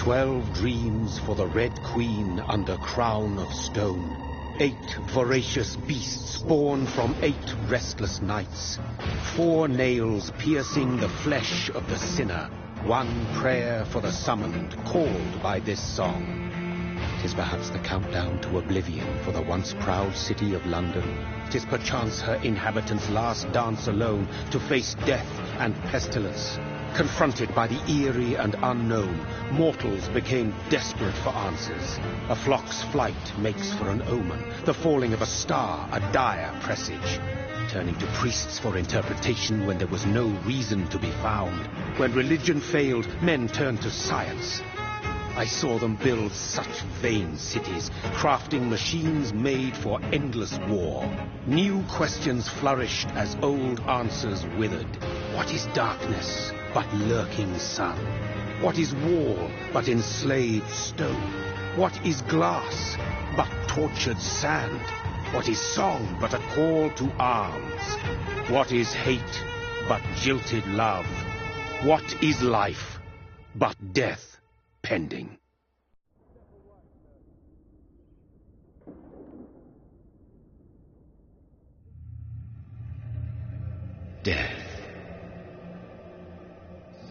12 dreams for the Red Queen under crown of stone. 8 voracious beasts born from 8 restless nights. 4 nails piercing the flesh of the sinner. 1 prayer for the summoned, called by this song. 'Tis perhaps the countdown to oblivion for the once proud city of London. 'Tis perchance her inhabitants' last dance alone to face death and pestilence. Confronted by the eerie and unknown, mortals became desperate for answers. A flock's flight makes for an omen, the falling of a star a dire presage. Turning to priests for interpretation when there was no reason to be found. When religion failed, men turned to science. I saw them build such vain cities, crafting machines made for endless war. New questions flourished as old answers withered. What is darkness but lurking sun? What is wall but enslaved stone? What is glass but tortured sand? What is song but a call to arms? What is hate but jilted love? What is life but death pending? Death.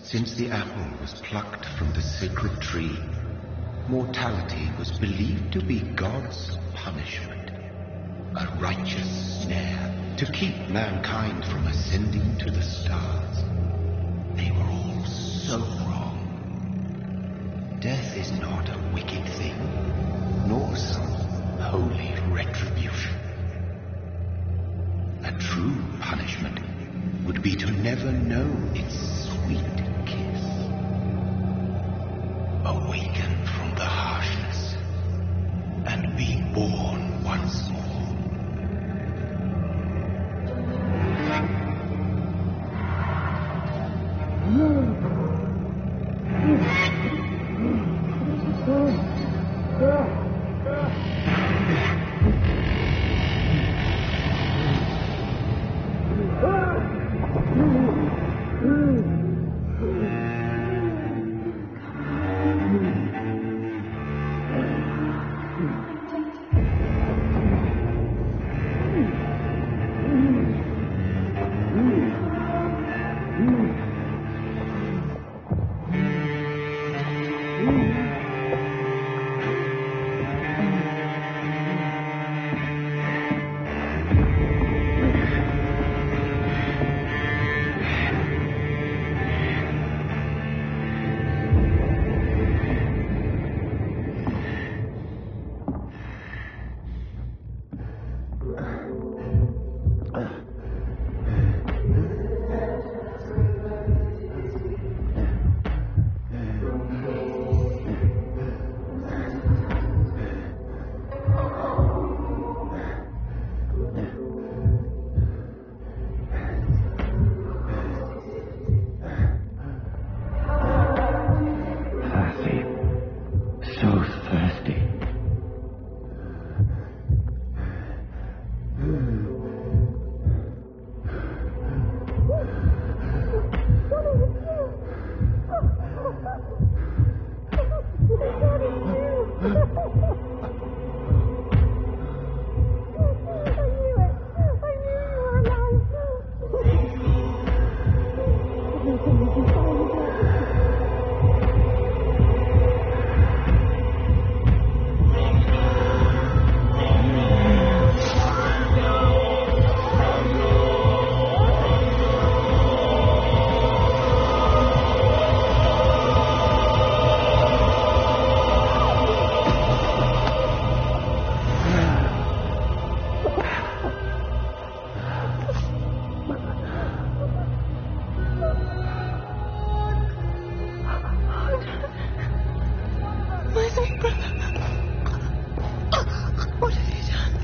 Since the apple was plucked from the sacred tree, mortality was believed to be God's punishment, a righteous snare to keep mankind from ascending to the stars. They were all so wrong. Death is not a wicked thing, nor some holy retribution. A true punishment would be to never know its sweet kiss. Awaken from the harshness and be born once more.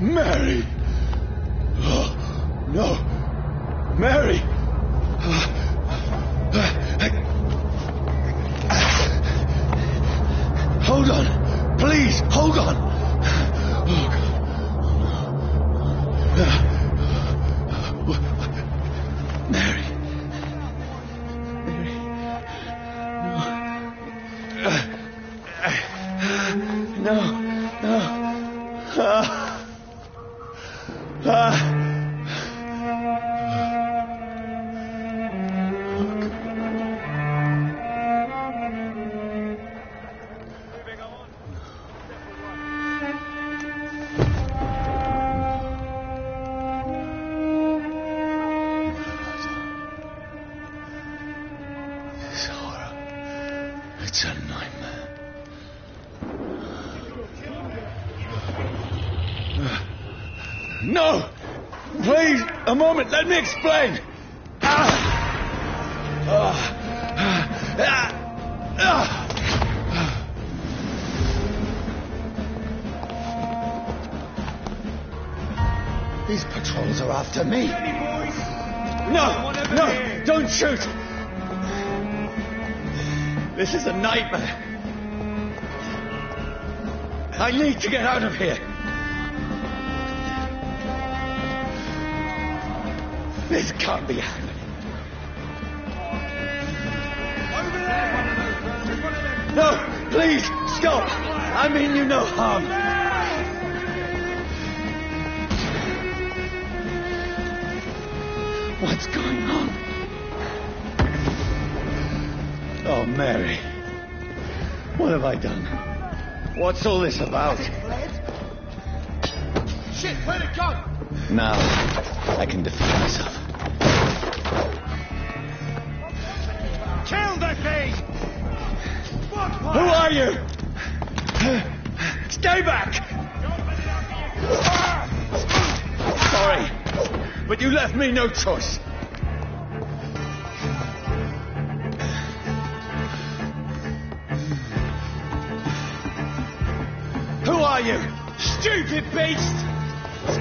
Mary! Oh, no! Mary! Hold on! Please, hold on! Oh, God. Mary! Mary! No. It's a nightmare. No! Please, a moment, let me explain! These patrols are after me. No, don't shoot! This is a nightmare. I need to get out of here. This can't be happening. No, please, stop! I mean you no harm. What's going on? Oh, Mary. What have I done? What's all this about? Shit, where'd it go? Now, I can defend myself. Kill the thing! Who are you? Stay back! Sorry, but you left me no choice. Who are you? Stupid beast! Let's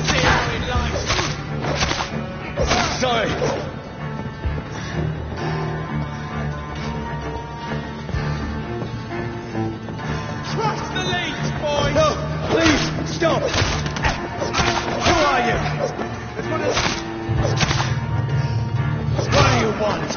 see how it lies. Sorry. Trust the leads, boys! No, please, stop! Who are you? What do you want?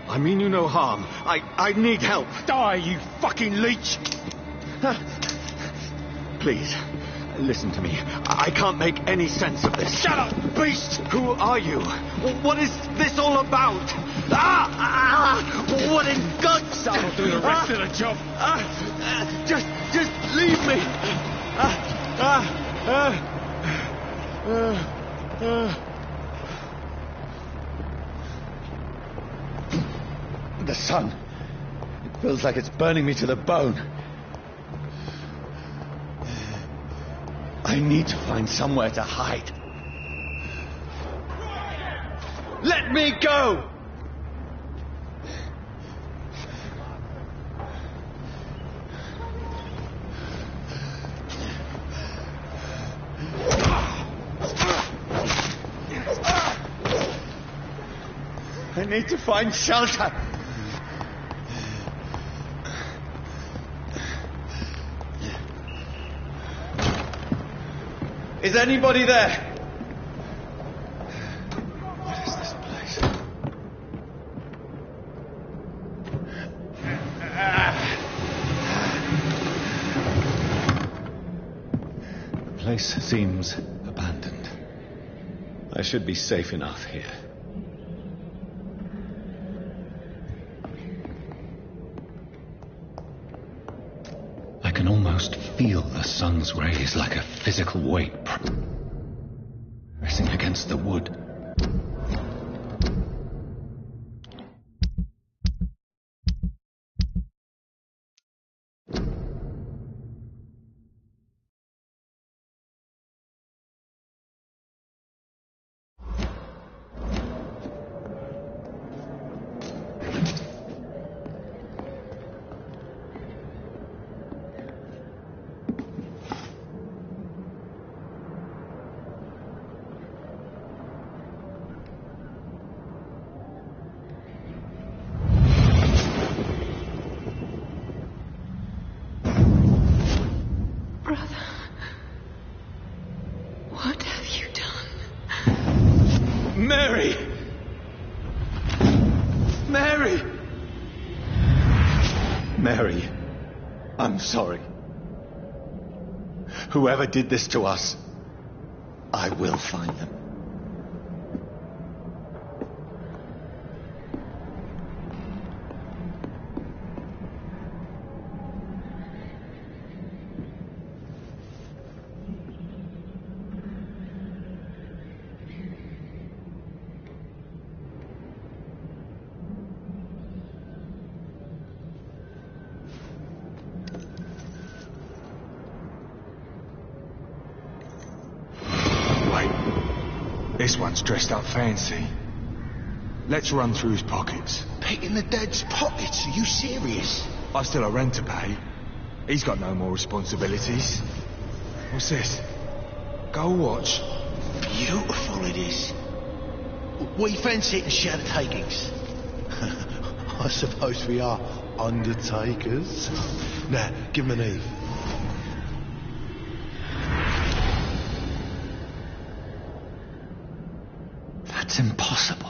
I mean you no harm. I need help. Die, you fucking leech! Please, listen to me. I can't make any sense of this. Shut up, beast! Who are you? What is this all about? What in God's name? I'll do the rest of the job. Just leave me. The sun. It feels like it's burning me to the bone. I need to find somewhere to hide. Let me go! I need to find shelter. Is anybody there? What is this place? The place seems abandoned. I should be safe enough here. I can almost feel the sun's rays like a physical weight pressing against the wood. Mary! Mary! Mary, I'm sorry. Whoever did this to us, I will find them. This one's dressed up fancy. Let's run through his pockets. Picking the dead's pockets? Are you serious? I've still a rent to pay. He's got no more responsibilities. What's this? Gold watch. Beautiful it is. We fancy it and share the takings. I suppose we are undertakers. Now, give him an Eve. That's impossible.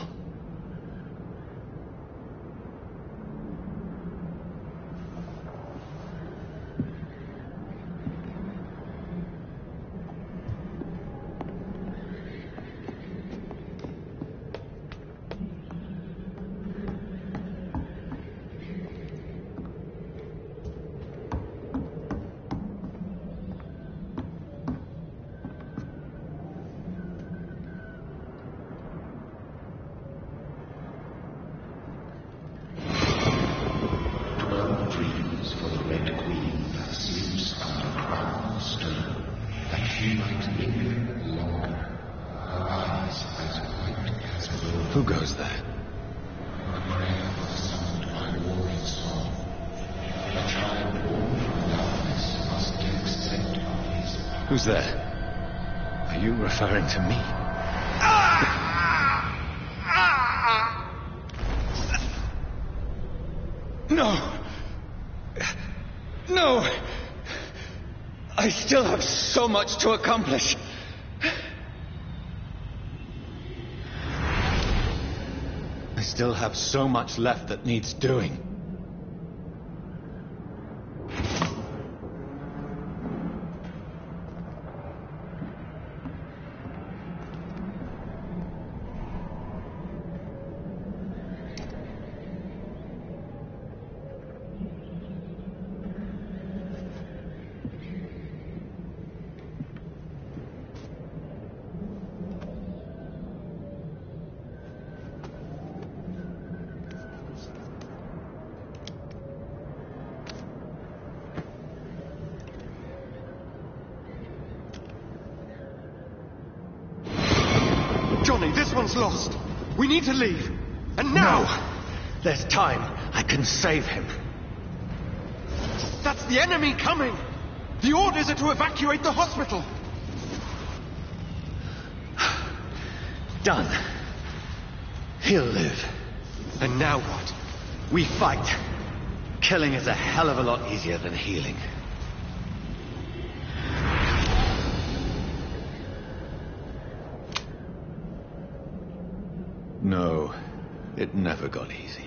Who goes there? Who's there? Are you referring to me? No! No! I still have so much to accomplish. I still have so much left that needs doing. Johnny, this one's lost. We need to leave. And now! No. There's time. I can save him. That's the enemy coming! The orders are to evacuate the hospital! Done. He'll live. And now what? We fight. Killing is a hell of a lot easier than healing. No, it never got easy.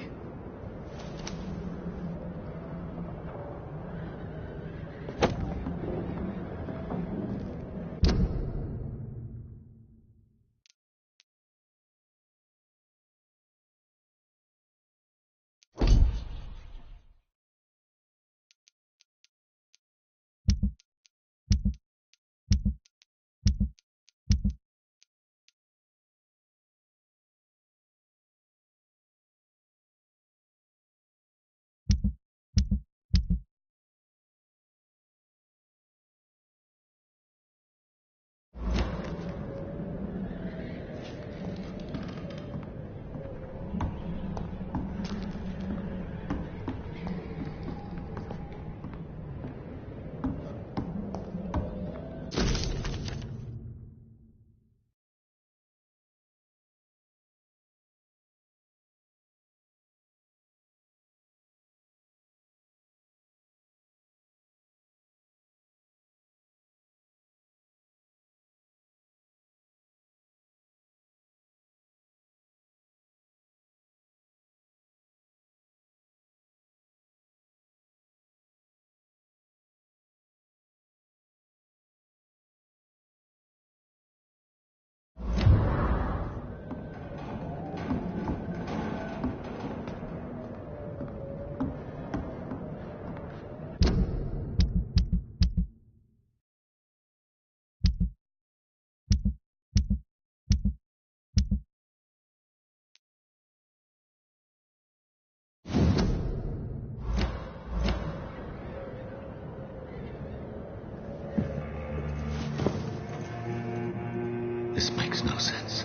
This makes no sense.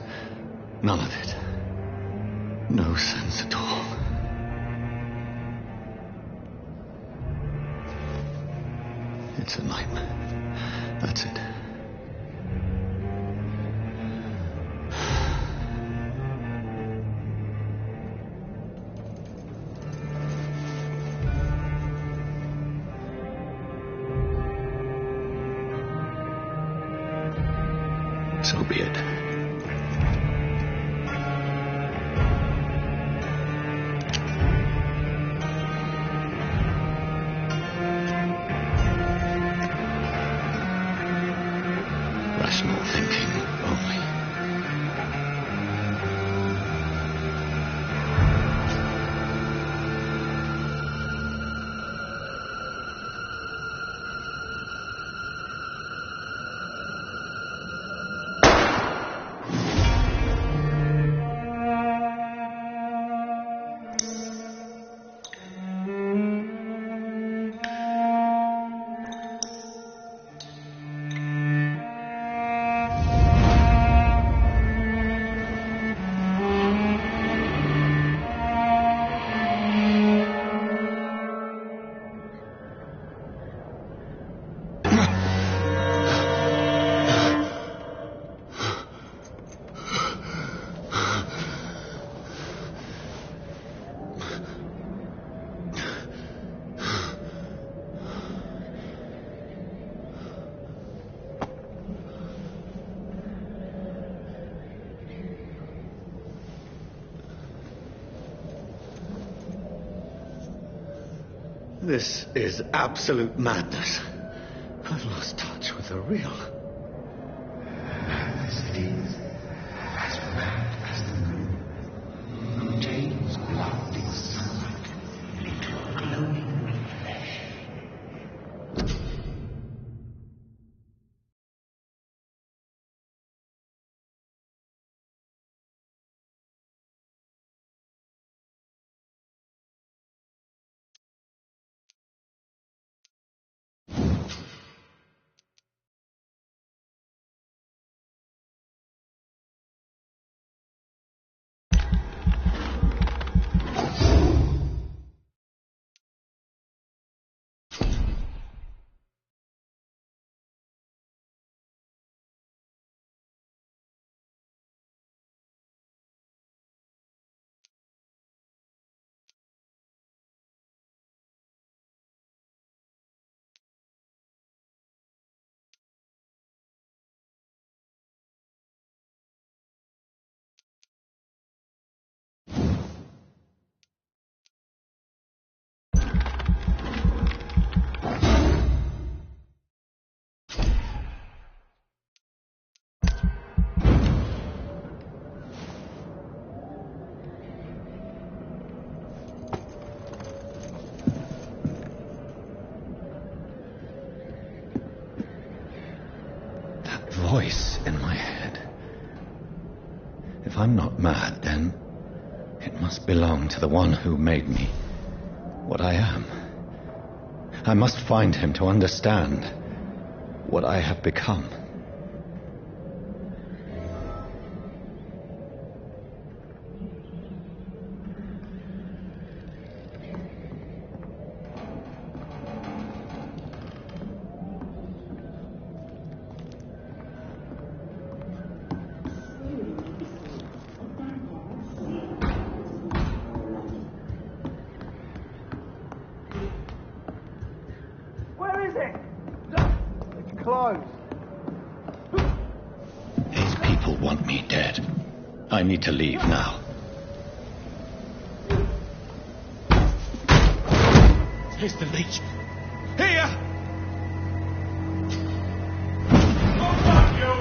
None of it. No sense at all. It's a nightmare. That's it. So be it. Rational thinking only. This is absolute madness. I've lost touch with the real. Madness it is, as mad as the moon, contains blinding sunlight, little glowing with flesh. Voice in my head. If I'm not mad, then it must belong to the one who made me what I am. I must find him to understand what I have become. These people want me dead. I need to leave now. Here's the leech. Here! Oh, fuck you!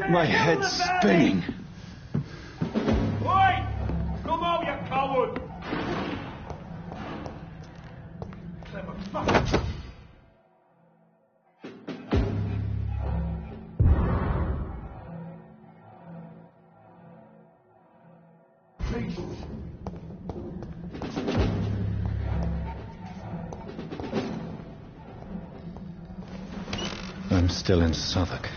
My head's spinning. Oi! Come out, you coward! Clever fuck! I'm still in Southwark.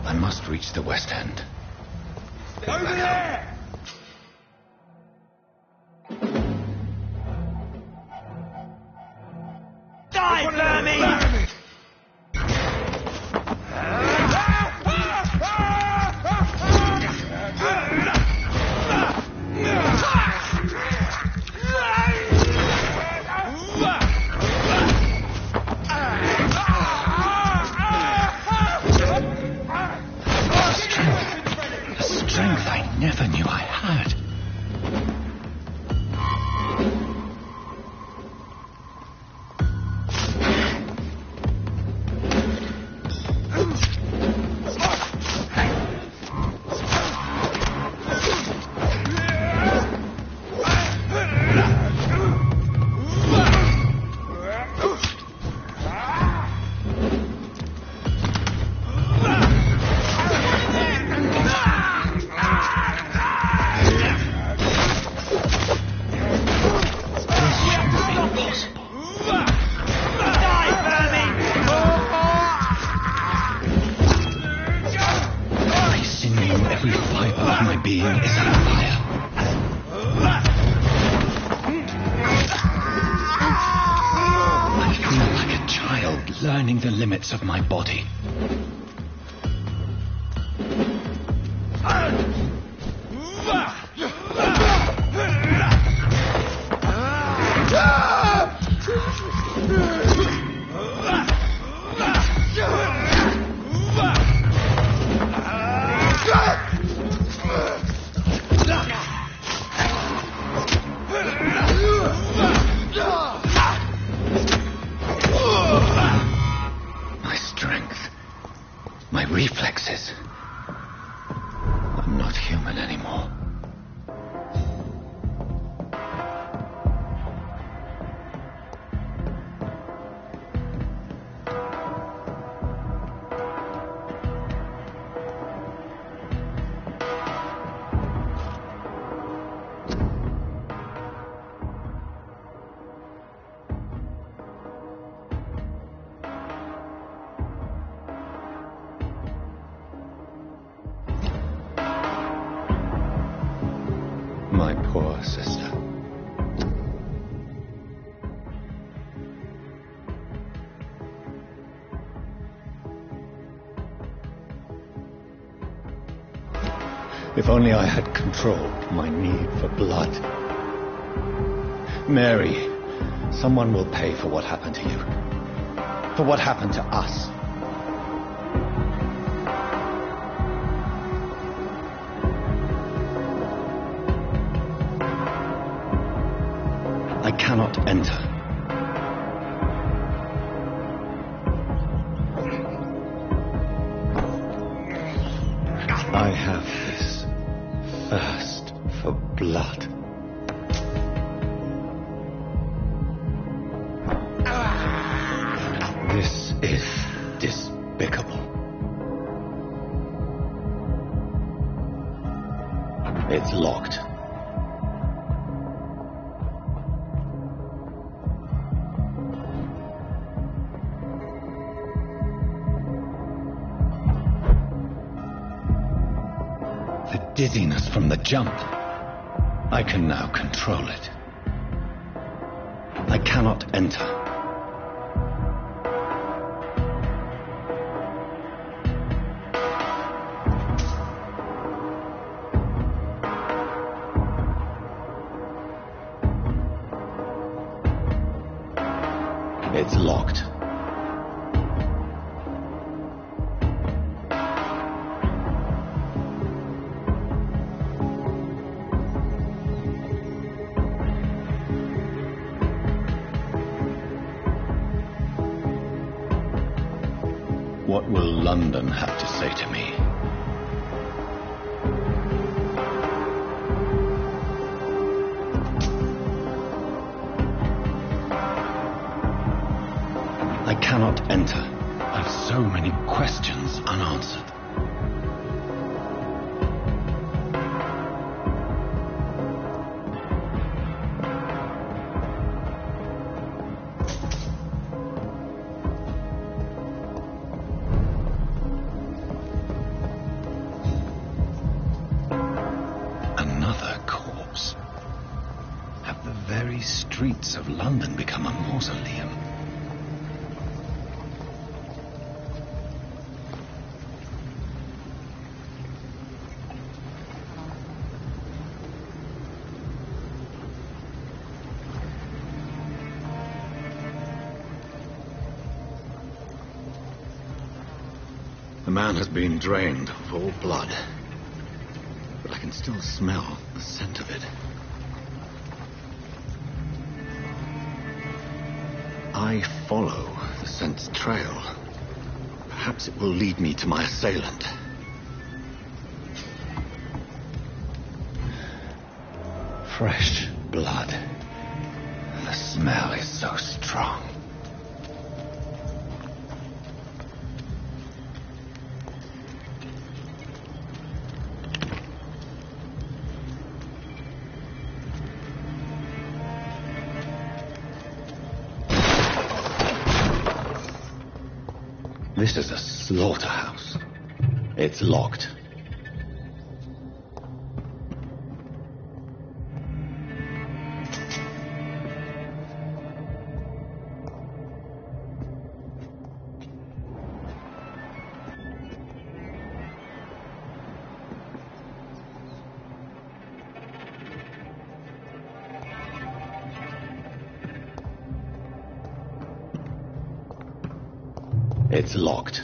I must reach the West End. Over there! Die, vermin! Strength I never knew I had. Every fiber of my being is on fire. I feel like a child learning the limits of my body. My reflexes. I'm not human anymore. My poor sister. If only I had controlled my need for blood. Mary, someone will pay for what happened to you. For what happened to us. I cannot enter. I have this thirst for blood. This is despicable. It's locked. The dizziness from the jump. I can now control it. I cannot enter. It's locked. What will London have to say to me? I cannot enter. I've so many questions unanswered. streets of London become a mausoleum. The man has been drained of all blood, but I can still smell the scent of it. I follow the scent's trail. Perhaps it will lead me to my assailant. Fresh blood. The smell is so strong. This is a slaughterhouse. It's locked. It's locked.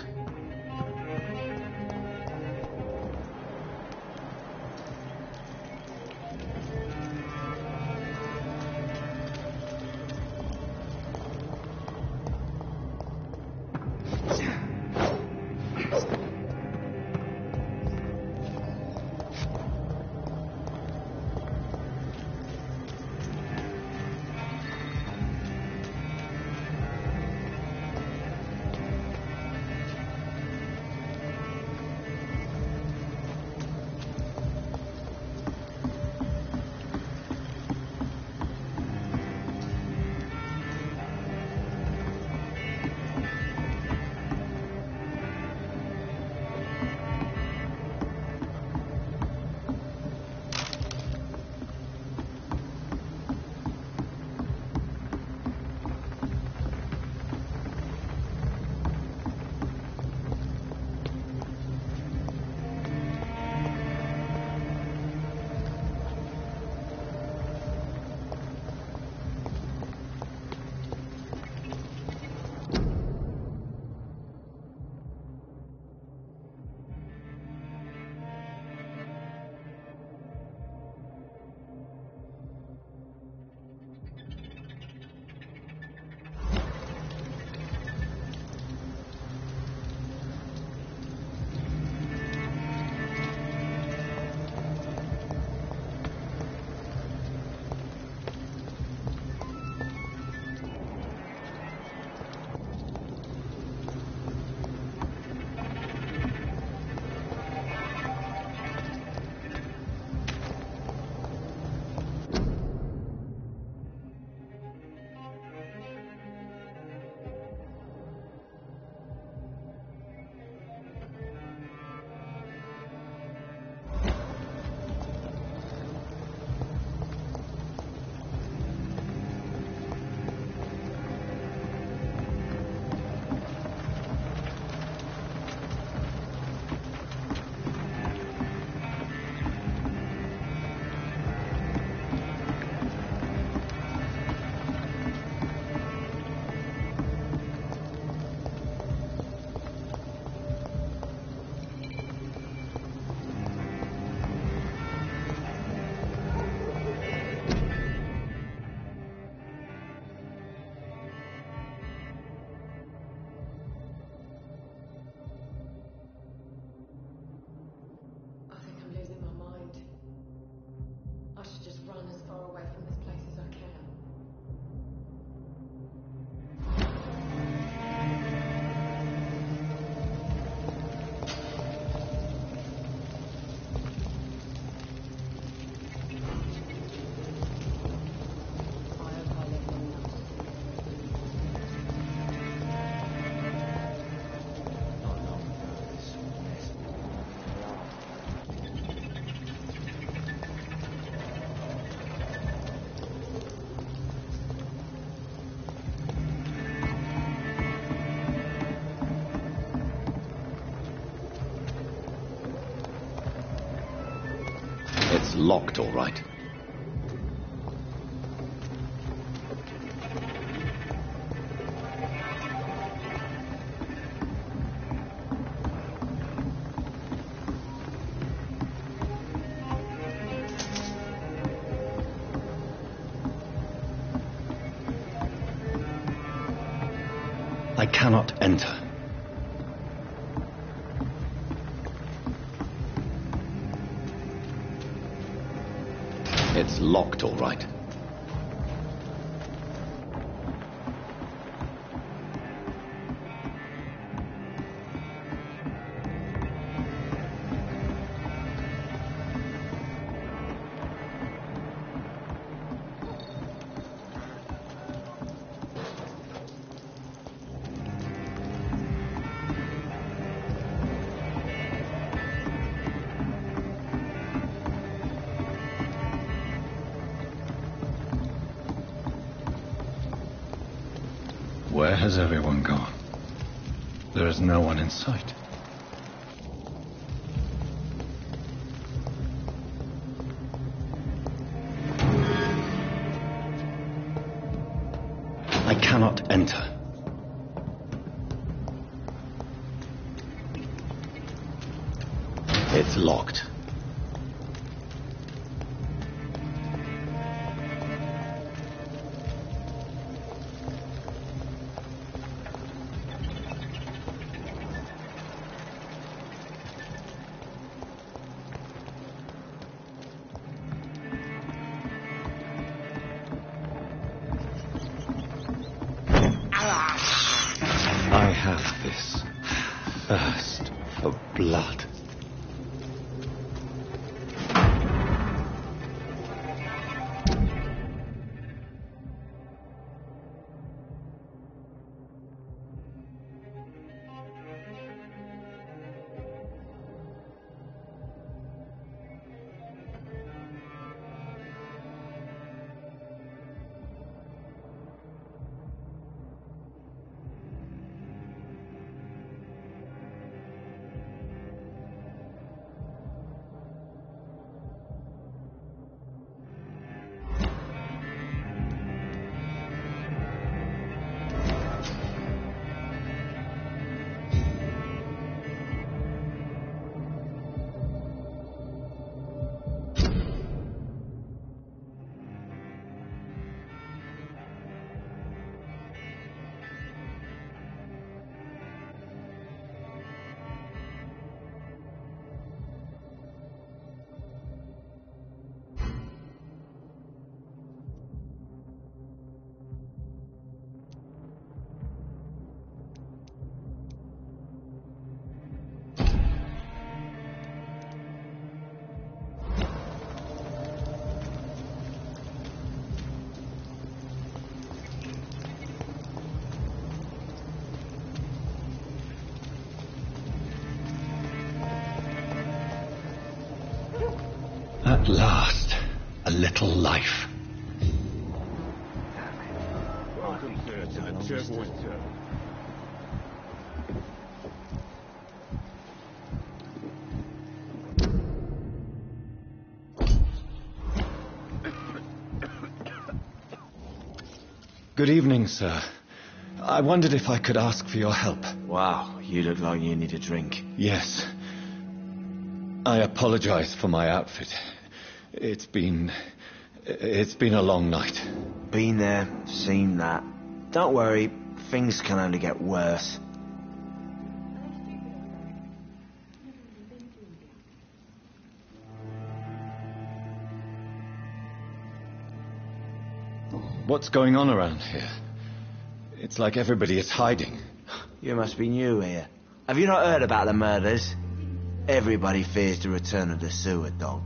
It's locked, all right. I cannot enter. It's locked, all right. Where has everyone gone? There is no one in sight. I cannot enter. It's locked. I have this thirst for blood. At last, a little life. Welcome, sir, to the Turquoise Turtle. Good evening, sir. I wondered if I could ask for your help. Wow, you look like you need a drink. Yes. I apologize for my outfit. It's been a long night. Been there, seen that. Don't worry, things can only get worse. What's going on around here? It's like everybody is hiding. You must be new here. Have you not heard about the murders? Everybody fears the return of the sewer dog.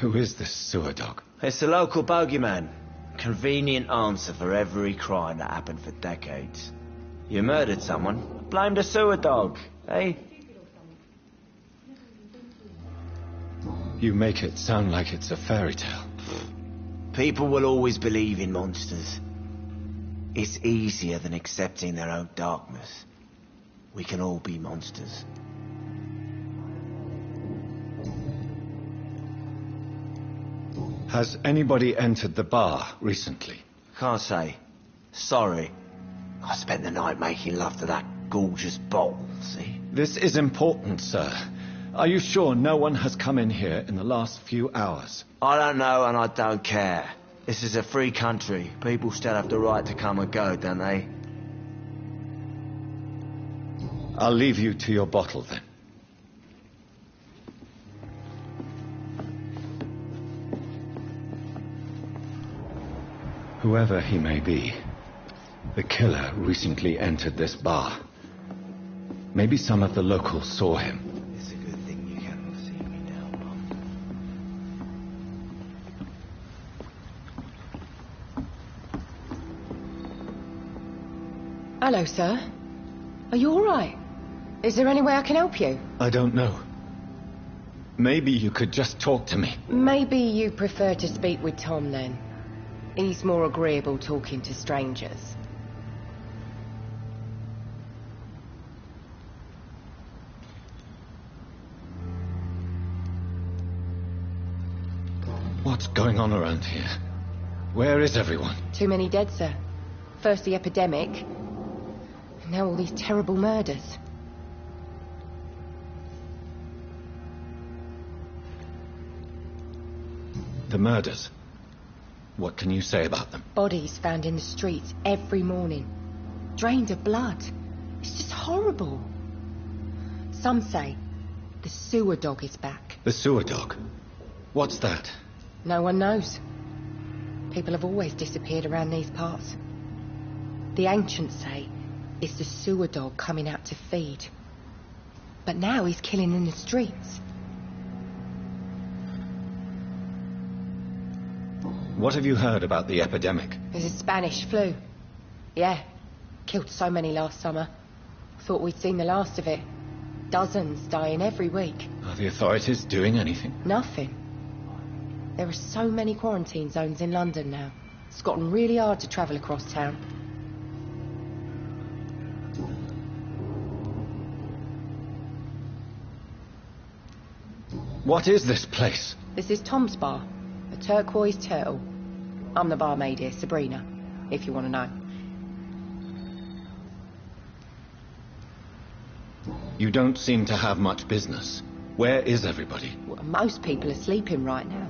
Who is this sewer dog? It's the local bogeyman. Convenient answer for every crime that happened for decades. You murdered someone, blame the sewer dog, eh? You make it sound like it's a fairy tale. People will always believe in monsters. It's easier than accepting their own darkness. We can all be monsters. Has anybody entered the bar recently? Can't say. Sorry. I spent the night making love to that gorgeous bottle, see? This is important, sir. Are you sure no one has come in here in the last few hours? I don't know and I don't care. This is a free country. People still have the right to come and go, don't they? I'll leave you to your bottle, then. Whoever he may be, the killer recently entered this bar. Maybe some of the locals saw him. It's a good thing you cannot see me now, Mum. Hello, sir. Are you all right? Is there any way I can help you? I don't know. Maybe you could just talk to me. Maybe you prefer to speak with Tom, then. He's more agreeable talking to strangers. What's going on around here? Where is everyone? Too many dead, sir. First the epidemic, and now all these terrible murders. The murders. What can you say about them? Bodies found in the streets every morning. Drained of blood. It's just horrible. Some say the sewer dog is back. The sewer dog? What's that? No one knows. People have always disappeared around these parts. The ancients say it's the sewer dog coming out to feed. But now he's killing in the streets. What have you heard about the epidemic? There's a Spanish flu. Yeah. Killed so many last summer. Thought we'd seen the last of it. Dozens dying every week. Are the authorities doing anything? Nothing. There are so many quarantine zones in London now. It's gotten really hard to travel across town. What is this place? This is Tom's bar. A turquoise turtle. I'm the barmaid here, Sabrina, if you want to know. You don't seem to have much business. Where is everybody? Well, most people are sleeping right now.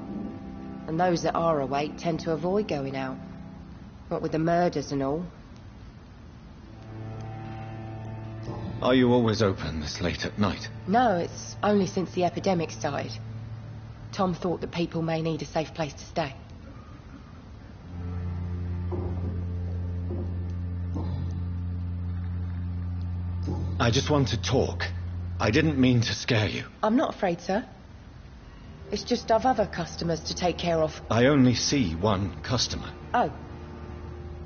And those that are awake tend to avoid going out. What with the murders and all. Are you always open this late at night? No, it's only since the epidemic started. Tom thought that people may need a safe place to stay. I just want to talk. I didn't mean to scare you. I'm not afraid, sir. It's just I've other customers to take care of. I only see one customer. Oh.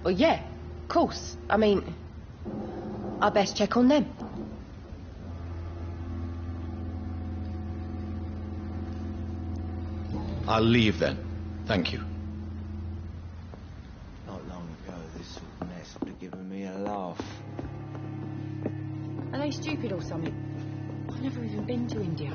Well, yeah, of course. I mean, I best check on them. I'll leave then. Thank you. Not long ago, this sort of mess would have given me a laugh. Are they stupid or something? I've never even been to India.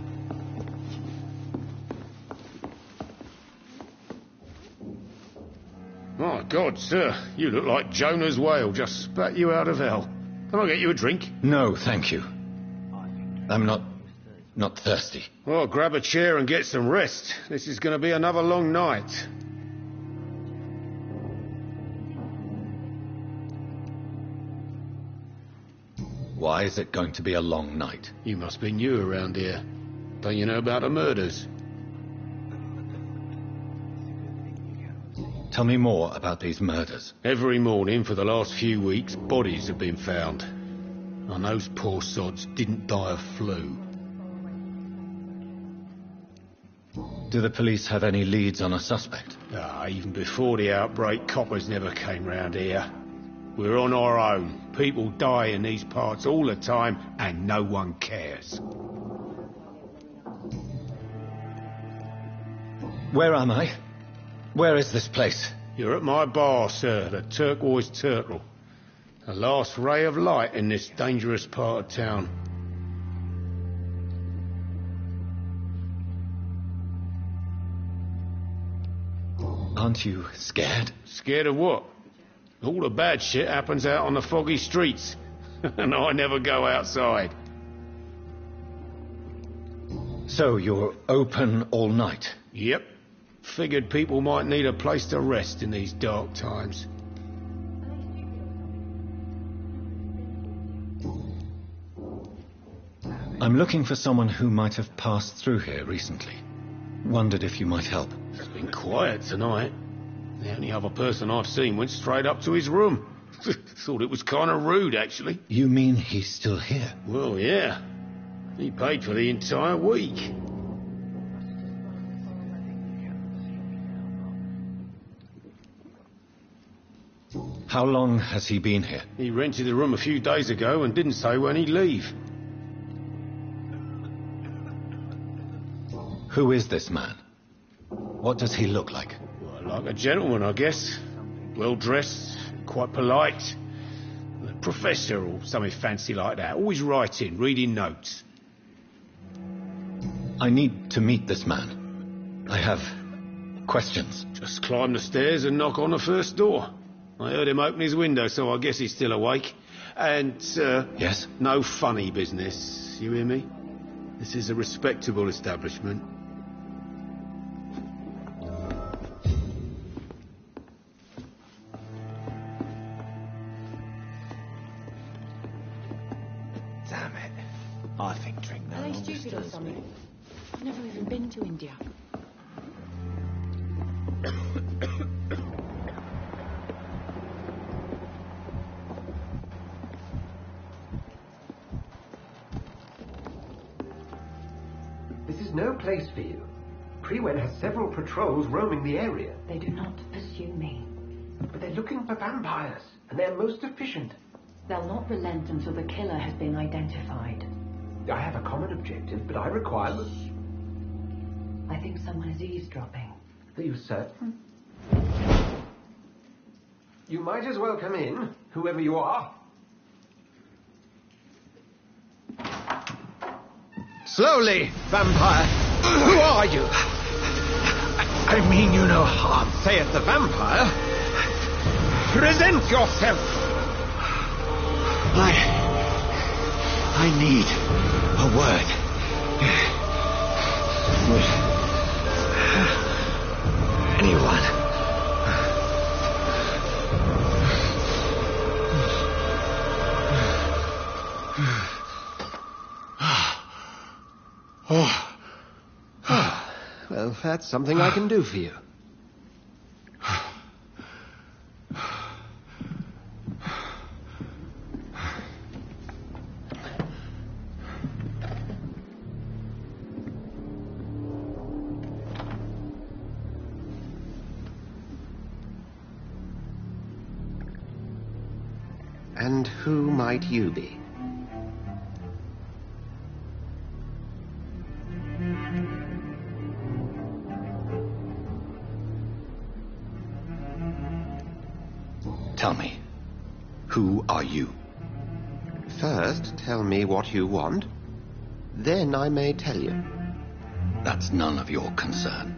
My God, sir, you look like Jonah's whale just spat you out of hell. Can I get you a drink? No, thank you. I'm not thirsty. Well, grab a chair and get some rest. This is going to be another long night. Why is it going to be a long night? You must be new around here. Don't you know about the murders? Tell me more about these murders. Every morning for the last few weeks, bodies have been found. And those poor sods didn't die of flu. Do the police have any leads on a suspect? Even before the outbreak, coppers never came round here. We're on our own. People die in these parts all the time, and no one cares. Where am I? Where is this place? You're at my bar, sir, the Turquoise Turtle. The last ray of light in this dangerous part of town. Aren't you scared? Scared of what? All the bad shit happens out on the foggy streets. And I never go outside. So you're open all night? Yep. Figured people might need a place to rest in these dark times. I'm looking for someone who might have passed through here recently. Wondered if you might help. It's been quiet tonight. The only other person I've seen went straight up to his room. Thought it was kind of rude, actually. You mean he's still here? Well, yeah. He paid for the entire week. How long has he been here? He rented the room a few days ago and didn't say when he'd leave. Who is this man? What does he look like? Well, like a gentleman, I guess. Well-dressed, quite polite. A professor or something fancy like that. Always writing, reading notes. I need to meet this man. I have questions. Just climb the stairs and knock on the first door. I heard him open his window, so I guess he's still awake. And, Yes? no funny business, you hear me? This is a respectable establishment. Damn it. I think drink no Are they longer stupid or stirs something? me. I've never even been to India. This is no place for you. Prewen has several patrols roaming the area. They do not pursue me. But they're looking for vampires, and they're most efficient. They'll not relent until the killer has been identified. I have a common objective, but I require... I think someone is eavesdropping. Are you certain? You might as well come in, whoever you are. Slowly, vampire! Who are you? I mean you no harm, saith the vampire. Present yourself! I need a word. With anyone. Well, that's something I can do for you. And who might you be? Tell me, who are you? First, tell me what you want. Then I may tell you. That's none of your concern.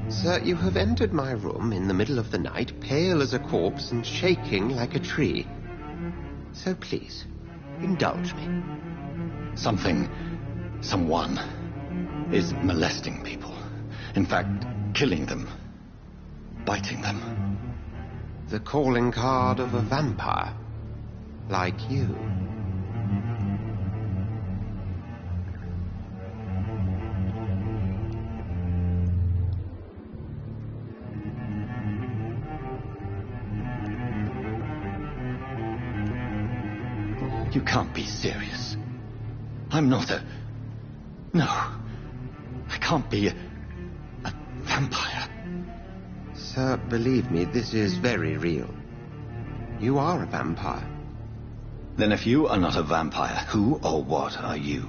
Sir, you have entered my room in the middle of the night, pale as a corpse and shaking like a tree. So please, indulge me. Someone is molesting people. In fact, killing them. Biting them. The calling card of a vampire. Like you. You can't be serious. I'm not a... No. I can't be a vampire. Sir, believe me, this is very real. You are a vampire. Then if you are not a vampire, who or what are you?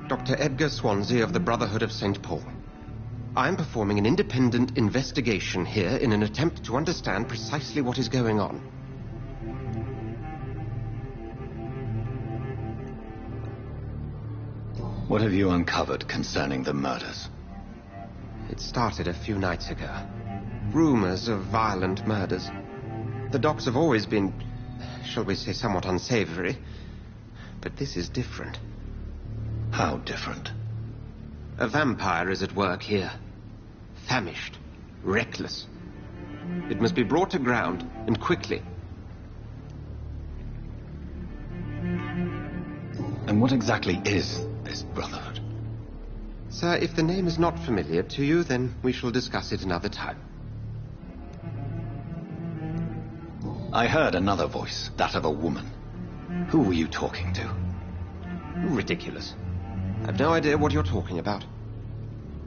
Dr. Edgar Swansea of the Brotherhood of St. Paul. I'm performing an independent investigation here in an attempt to understand precisely what is going on. What have you uncovered concerning the murders? It started a few nights ago. Rumors of violent murders. The docks have always been, shall we say, somewhat unsavory. But this is different. How different? A vampire is at work here. Famished. Reckless. It must be brought to ground, and quickly. And what exactly is this Brotherhood? Sir, if the name is not familiar to you, then we shall discuss it another time. I heard another voice, that of a woman. Who were you talking to? Ridiculous. I've no idea what you're talking about.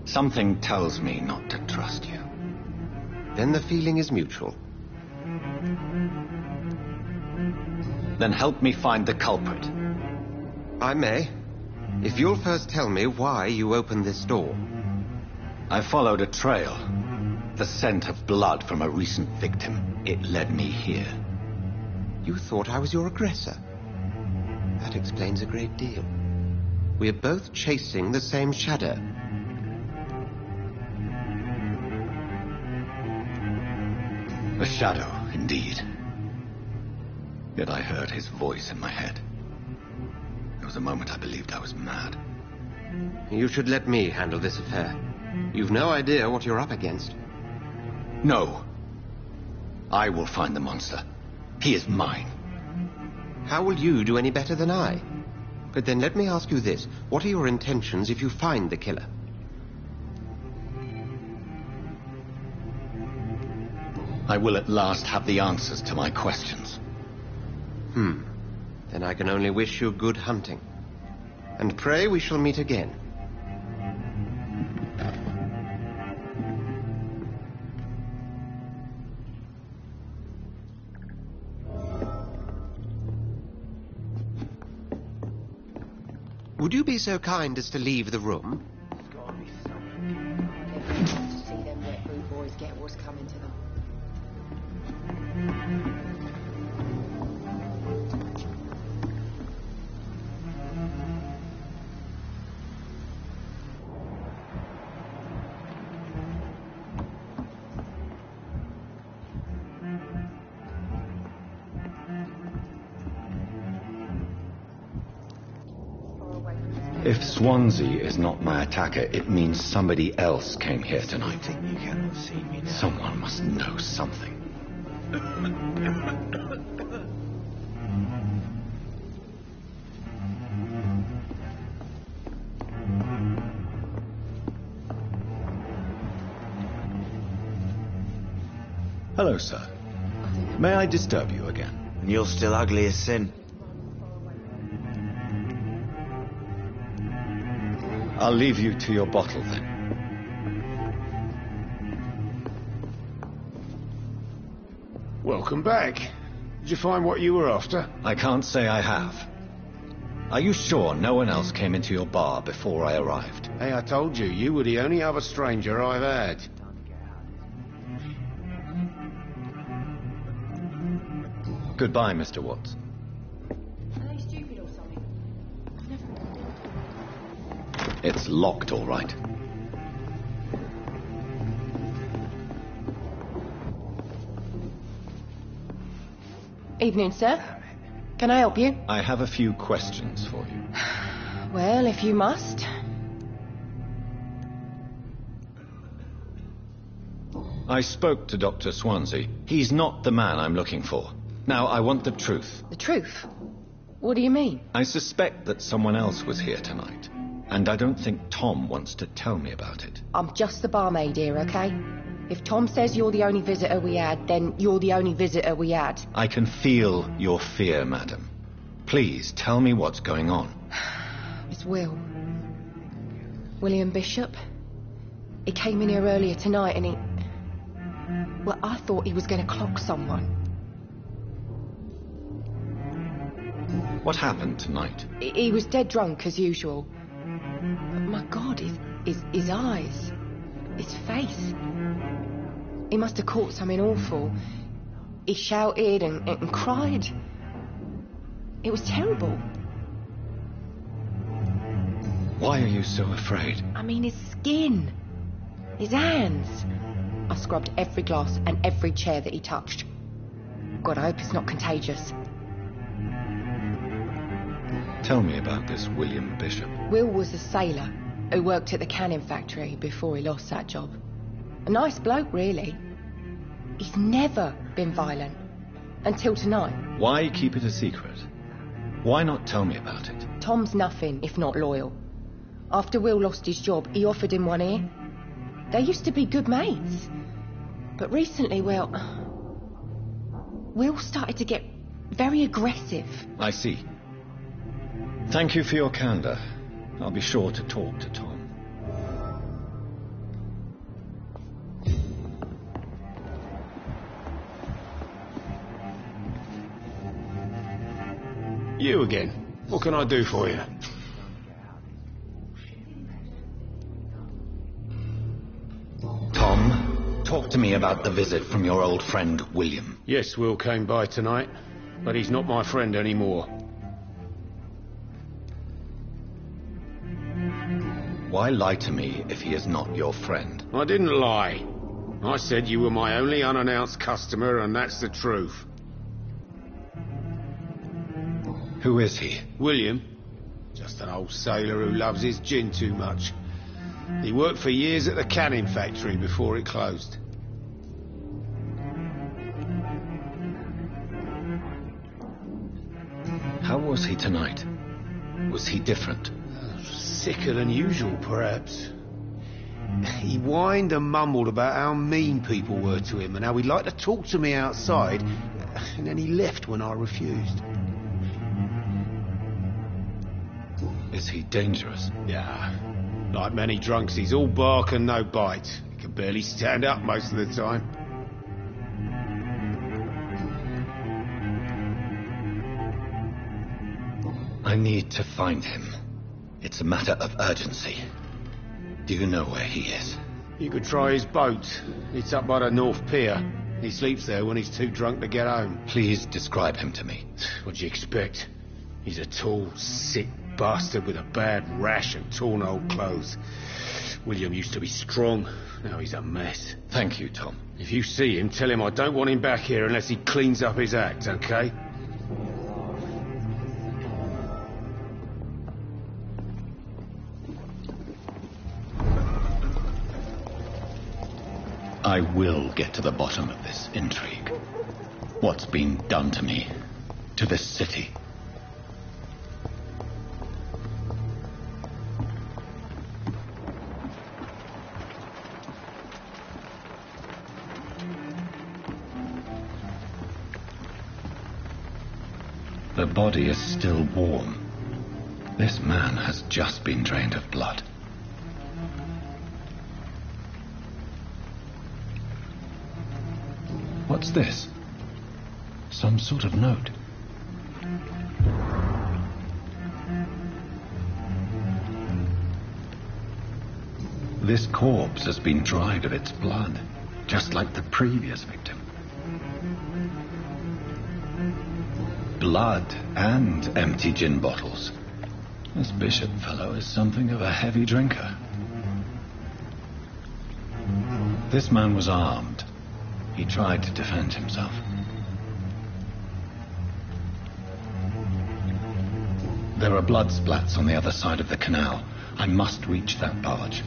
Something tells me not to trust you. Then the feeling is mutual. Then help me find the culprit. I may, if you'll first tell me why you opened this door. I followed a trail. The scent of blood from a recent victim. It led me here. You thought I was your aggressor. That explains a great deal. We're both chasing the same shadow. A shadow, indeed. Yet I heard his voice in my head. There was a moment I believed I was mad. You should let me handle this affair. You've no idea what you're up against. No. I will find the monster. He is mine. How will you do any better than I? But then let me ask you this. What are your intentions if you find the killer? I will at last have the answers to my questions. Then I can only wish you good hunting. And pray we shall meet again. Would you be so kind as to leave the room? There's gotta be something. See them wet boot boys get what's coming to them. If Swansea is not my attacker, it means somebody else came here tonight. You cannot see me now. Someone must know something. Hello, sir. May I disturb you again? And you're still ugly as sin. I'll leave you to your bottle, then. Welcome back. Did you find what you were after? I can't say I have. Are you sure no one else came into your bar before I arrived? Hey, I told you, you were the only other stranger I've had. Goodbye, Mr. Watts. Are they stupid or something? I've never... It's locked, all right. Evening, sir. Can I help you? I have a few questions for you. Well, if you must. I spoke to Dr. Swansea. He's not the man I'm looking for. Now, I want the truth. The truth? What do you mean? I suspect that someone else was here tonight. And I don't think Tom wants to tell me about it. I'm just the barmaid here, okay? If Tom says you're the only visitor we had, then you're the only visitor we had. I can feel your fear, madam. Please, tell me what's going on. It's Will. William Bishop. He came in here earlier tonight and he... Well, I thought he was going to clock someone. What happened tonight? He was dead drunk, as usual. But my God, his eyes... his face... He must have caught something awful. He shouted and cried. It was terrible. Why are you so afraid? I mean, his skin. His hands. I scrubbed every glass and every chair that he touched. God, I hope it's not contagious. Tell me about this William Bishop. Will was a sailor who worked at the canning factory before he lost that job. A nice bloke, really. He's never been violent. Until tonight. Why keep it a secret? Why not tell me about it? Tom's nothing if not loyal. After Will lost his job, he offered him one ear. They used to be good mates. But recently, well, Will started to get very aggressive. I see. Thank you for your candor. I'll be sure to talk to Tom. You again. What can I do for you? Tom, talk to me about the visit from your old friend, William. Yes, Will came by tonight, but he's not my friend anymore. Why lie to me if he is not your friend? I didn't lie. I said you were my only unannounced customer, and that's the truth. Who is he? William. Just an old sailor who loves his gin too much. He worked for years at the canning factory before it closed. How was he tonight? Was he different? Sicker than usual, perhaps. He whined and mumbled about how mean people were to him and how he'd like to talk to me outside, and then he left when I refused. Is he dangerous? Yeah. Like many drunks, he's all bark and no bite. He can barely stand up most of the time. I need to find him. It's a matter of urgency. Do you know where he is? You could try his boat. It's up by the North Pier. He sleeps there when he's too drunk to get home. Please describe him to me. What do you expect? He's a tall, sick bastard with a bad rash and torn old clothes. William used to be strong. Now he's a mess. Thank you, Tom. If you see him, tell him I don't want him back here unless he cleans up his act, okay? I will get to the bottom of this intrigue. What's been done to me, to this city. The body is still warm. This man has just been drained of blood. What's this? Some sort of note. This corpse has been dried of its blood, just like the previous victim. Blood and empty gin bottles. This Bishop fellow is something of a heavy drinker. This man was armed. He tried to defend himself. There are blood splats on the other side of the canal. I must reach that barge.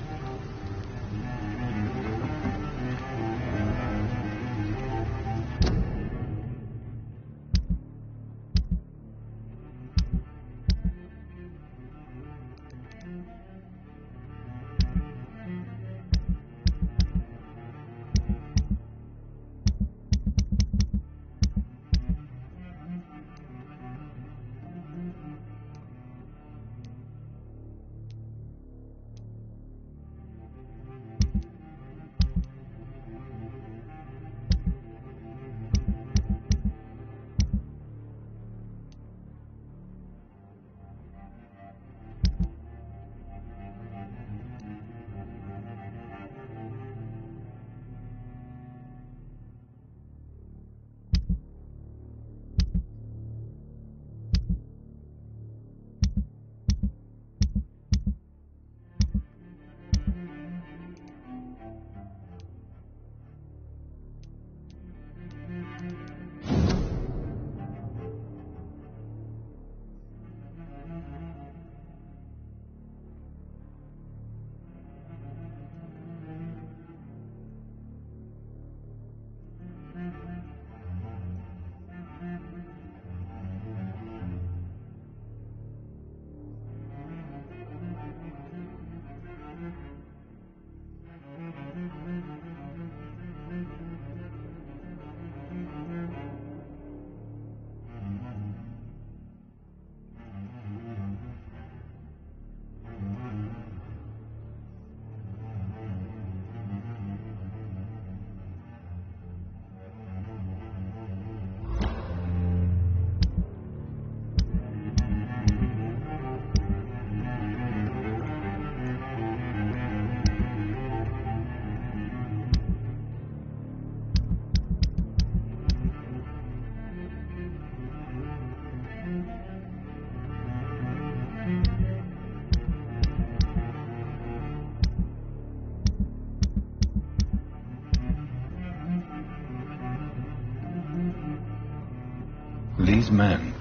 These men,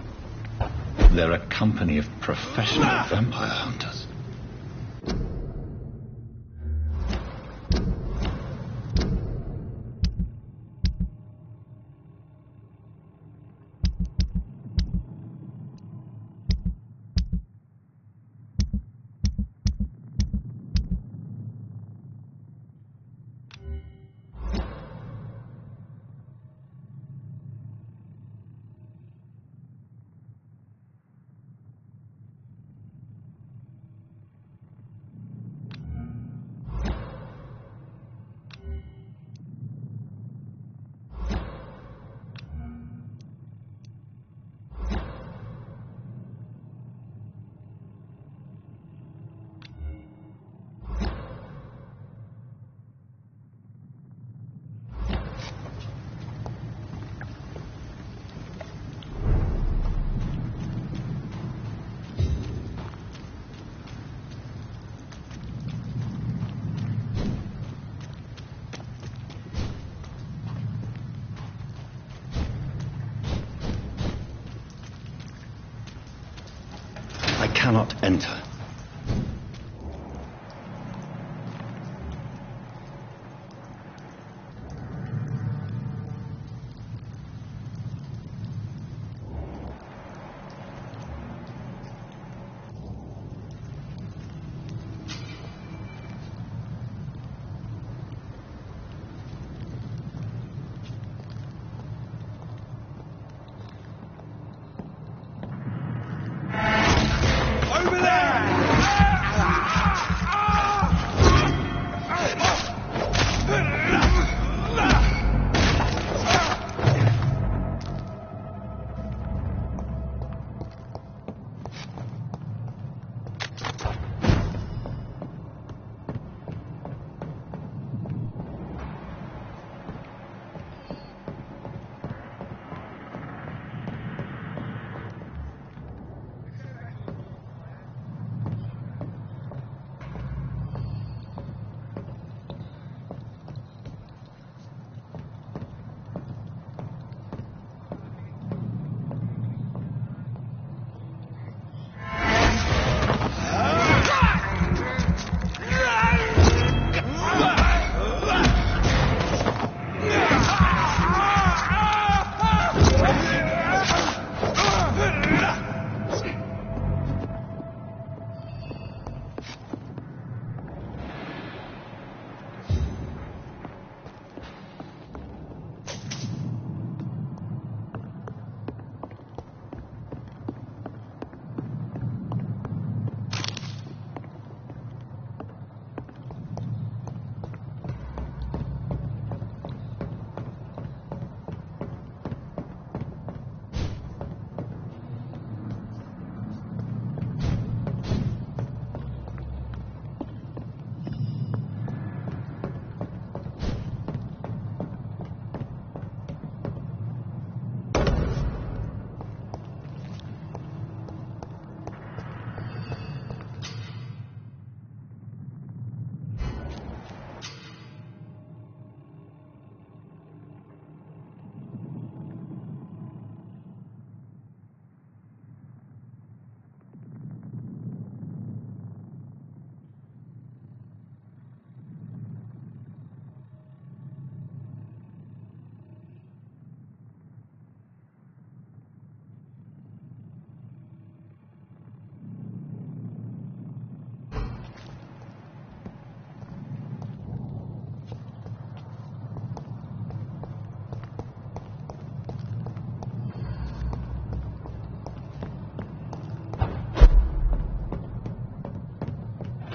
they're a company of professional vampire hunters. I cannot enter.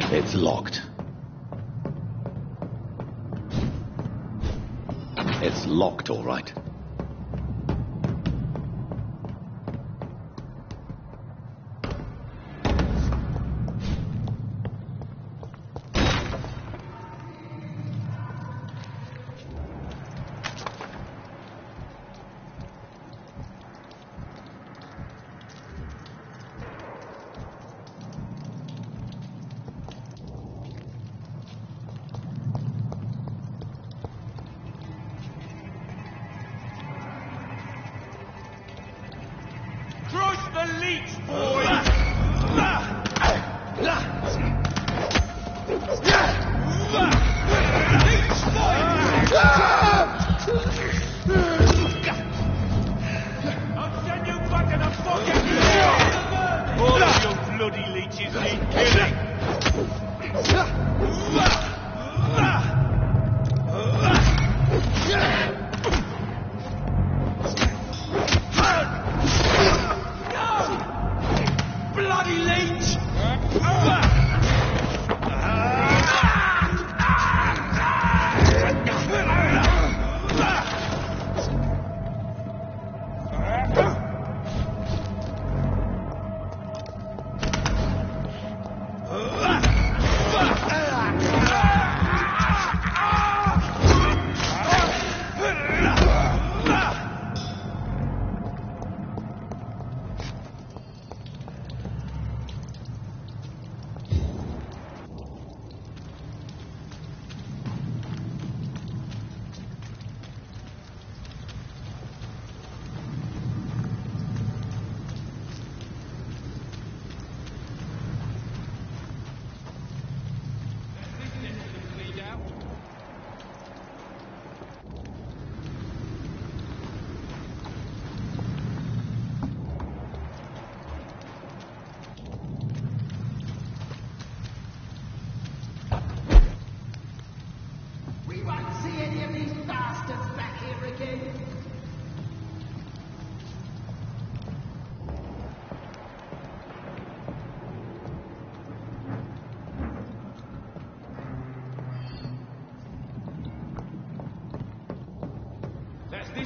It's locked. It's locked, all right.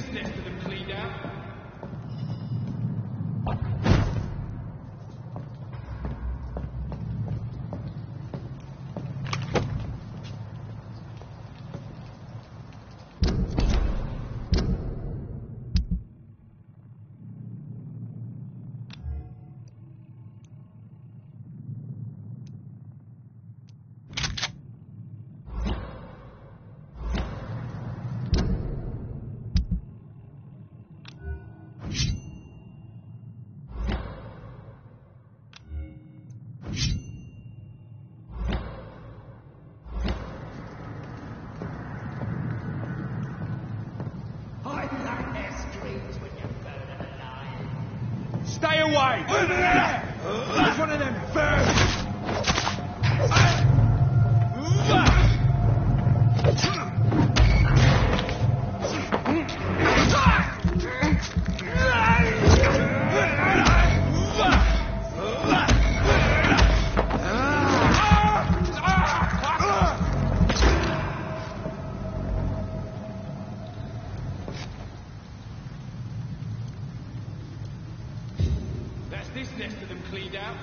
this nest of them cleaned out? Stay away! There's one of them birds! That's this nest of them cleaned out.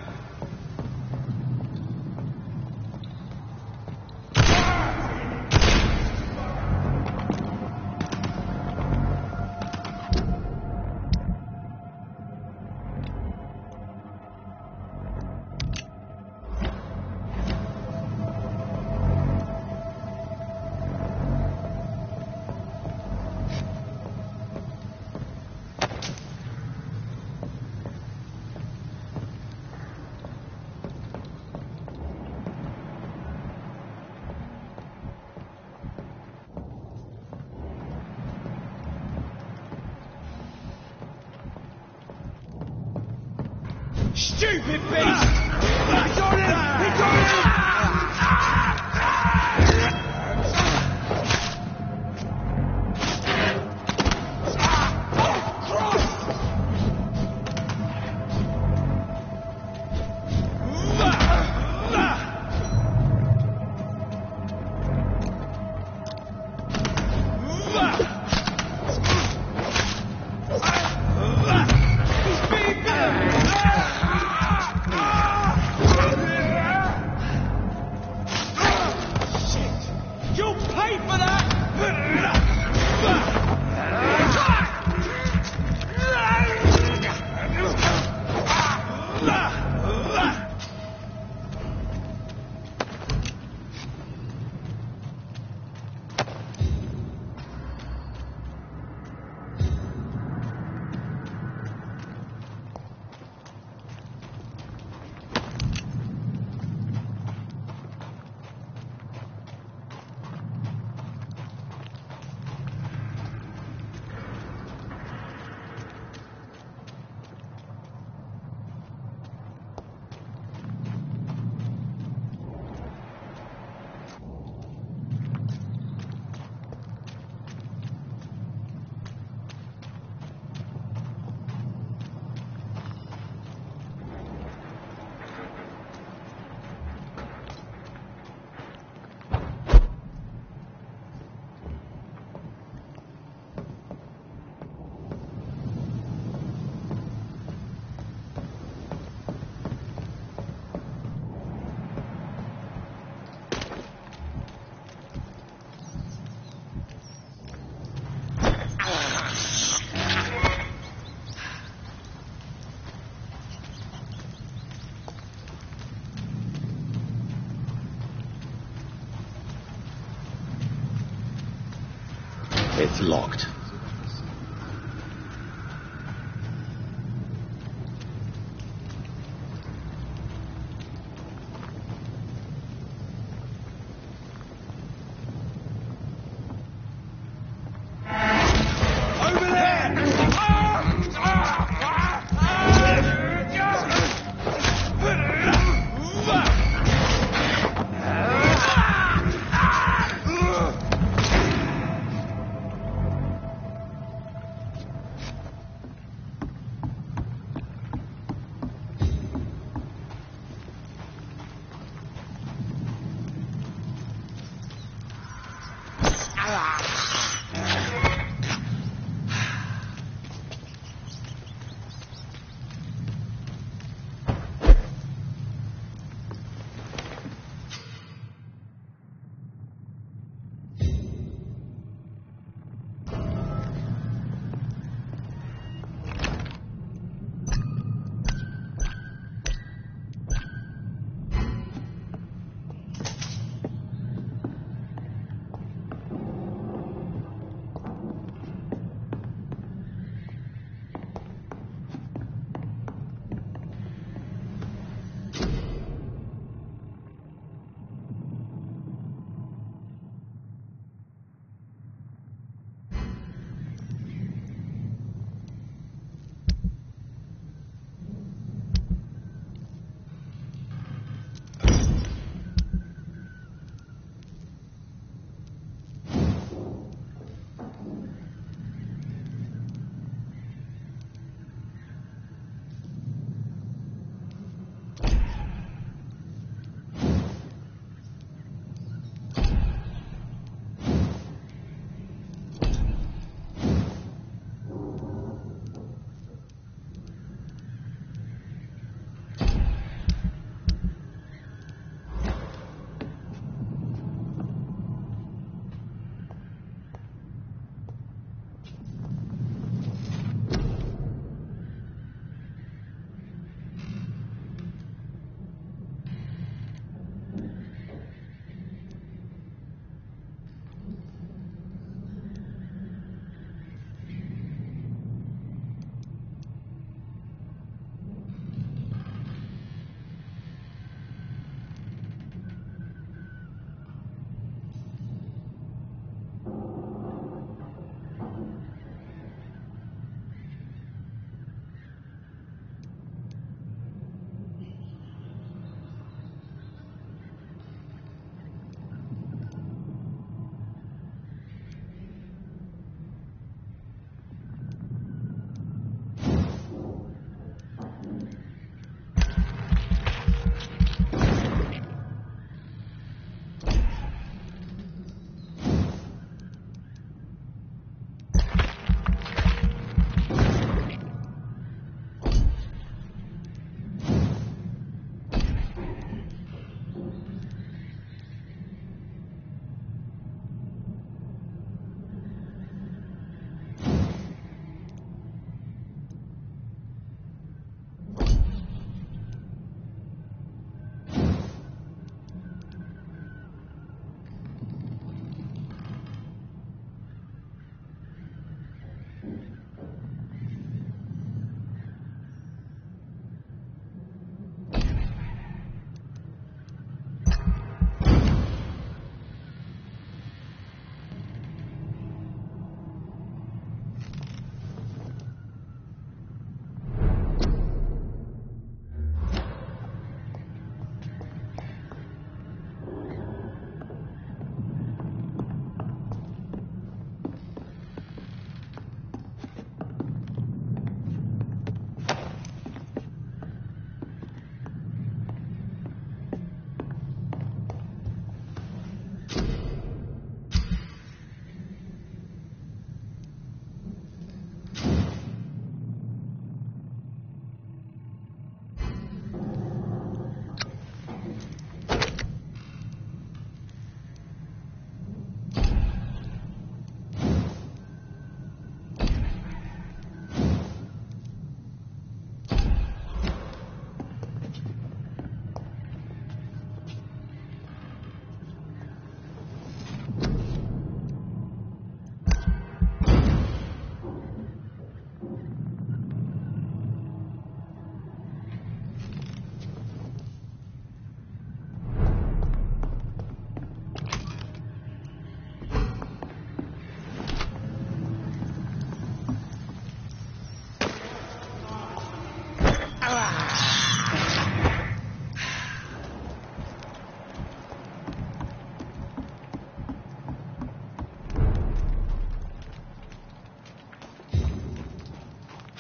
Stupid beast! He's on him! He's on him! It's locked.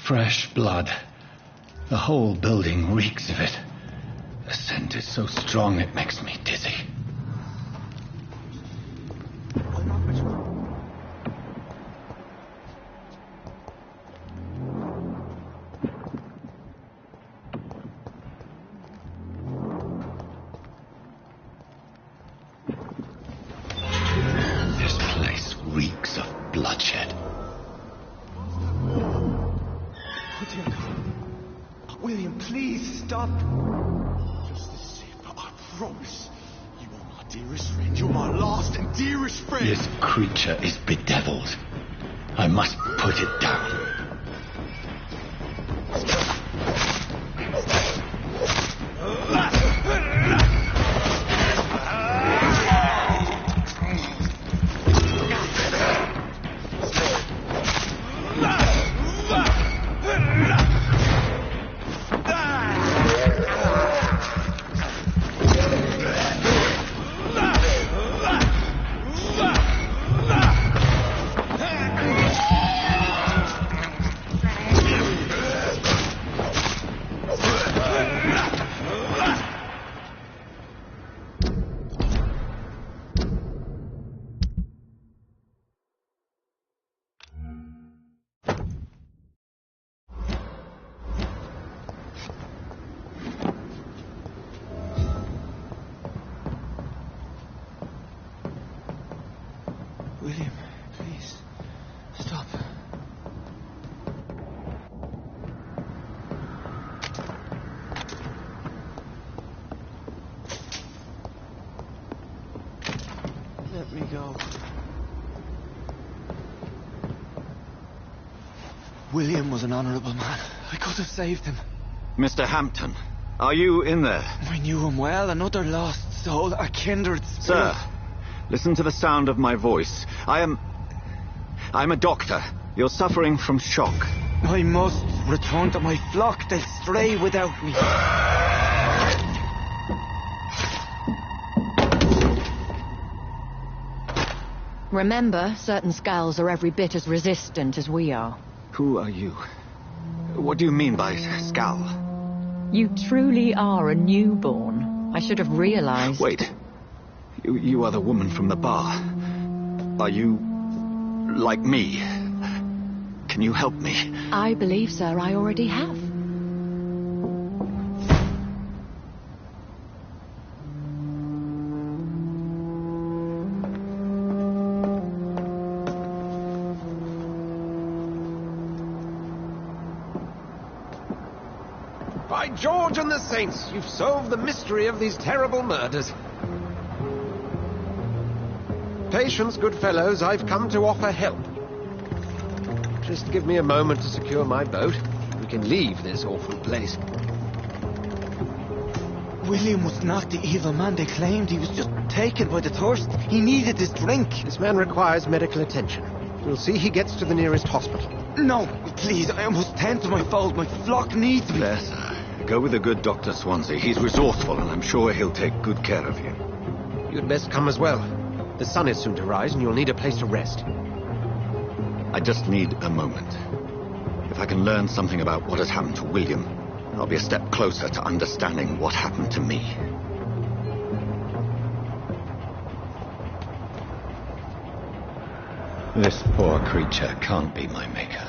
Fresh blood. The whole building reeks of it. The scent is so strong it makes me dizzy. This place reeks of bloodshed. William, please stop. Just a sip, I promise. You are my dearest friend. You're my last and dearest friend. This creature is bedeviled. I must put it down. William, please, stop. Let me go. William was an honourable man. I could have saved him. Mr. Hampton, are you in there? I knew him well, another lost soul, a kindred spirit. Sir, listen to the sound of my voice. I'm a doctor. You're suffering from shock. I must return to my flock. They'll stray without me. Remember, certain skulls are every bit as resistant as we are. Who are you? What do you mean by skull? You truly are a newborn. I should have realized. Wait. You are the woman from the bar. Are you like me? Can you help me? I believe, sir, I already have. By George and the Saints, you've solved the mystery of these terrible murders. Patience, good fellows, I've come to offer help. Just give me a moment to secure my boat. We can leave this awful place. William was not the evil man they claimed. He was just taken by the thirst. He needed his drink. This man requires medical attention. We'll see he gets to the nearest hospital. No, please, I must tend to my fold. My flock needs me. There, sir. Go with the good Dr. Swansea. He's resourceful, and I'm sure he'll take good care of you. You'd best come as well. The sun is soon to rise, and you'll need a place to rest. I just need a moment. If I can learn something about what has happened to William, I'll be a step closer to understanding what happened to me. This poor creature can't be my maker.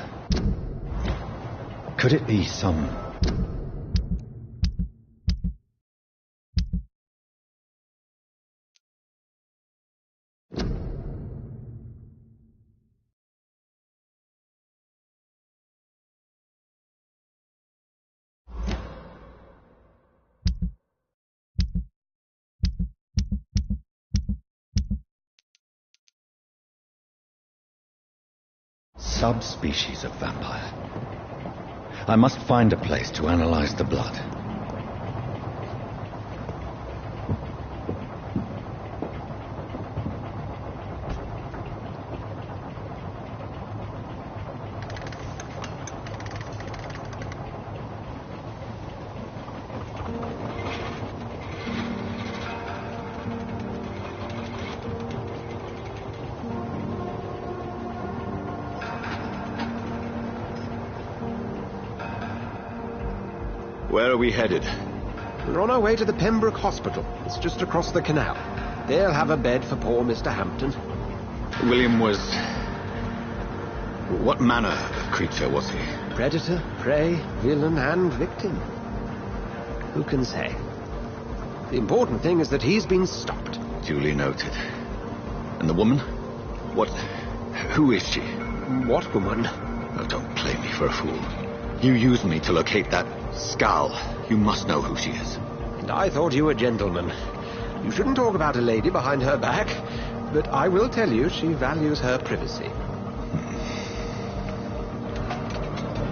Could it be some... subspecies of vampire? I must find a place to analyze the blood. Where are we headed? We're on our way to the Pembroke Hospital. It's just across the canal. They'll have a bed for poor Mr. Hampton. William was... What manner of creature was he? Predator, prey, villain, and victim. Who can say? The important thing is that he's been stopped. Duly noted. And the woman? What... Who is she? What woman? Oh, don't play me for a fool. You used me to locate that skull. You must know who she is. And I thought you a gentleman. You shouldn't talk about a lady behind her back, but I will tell you she values her privacy.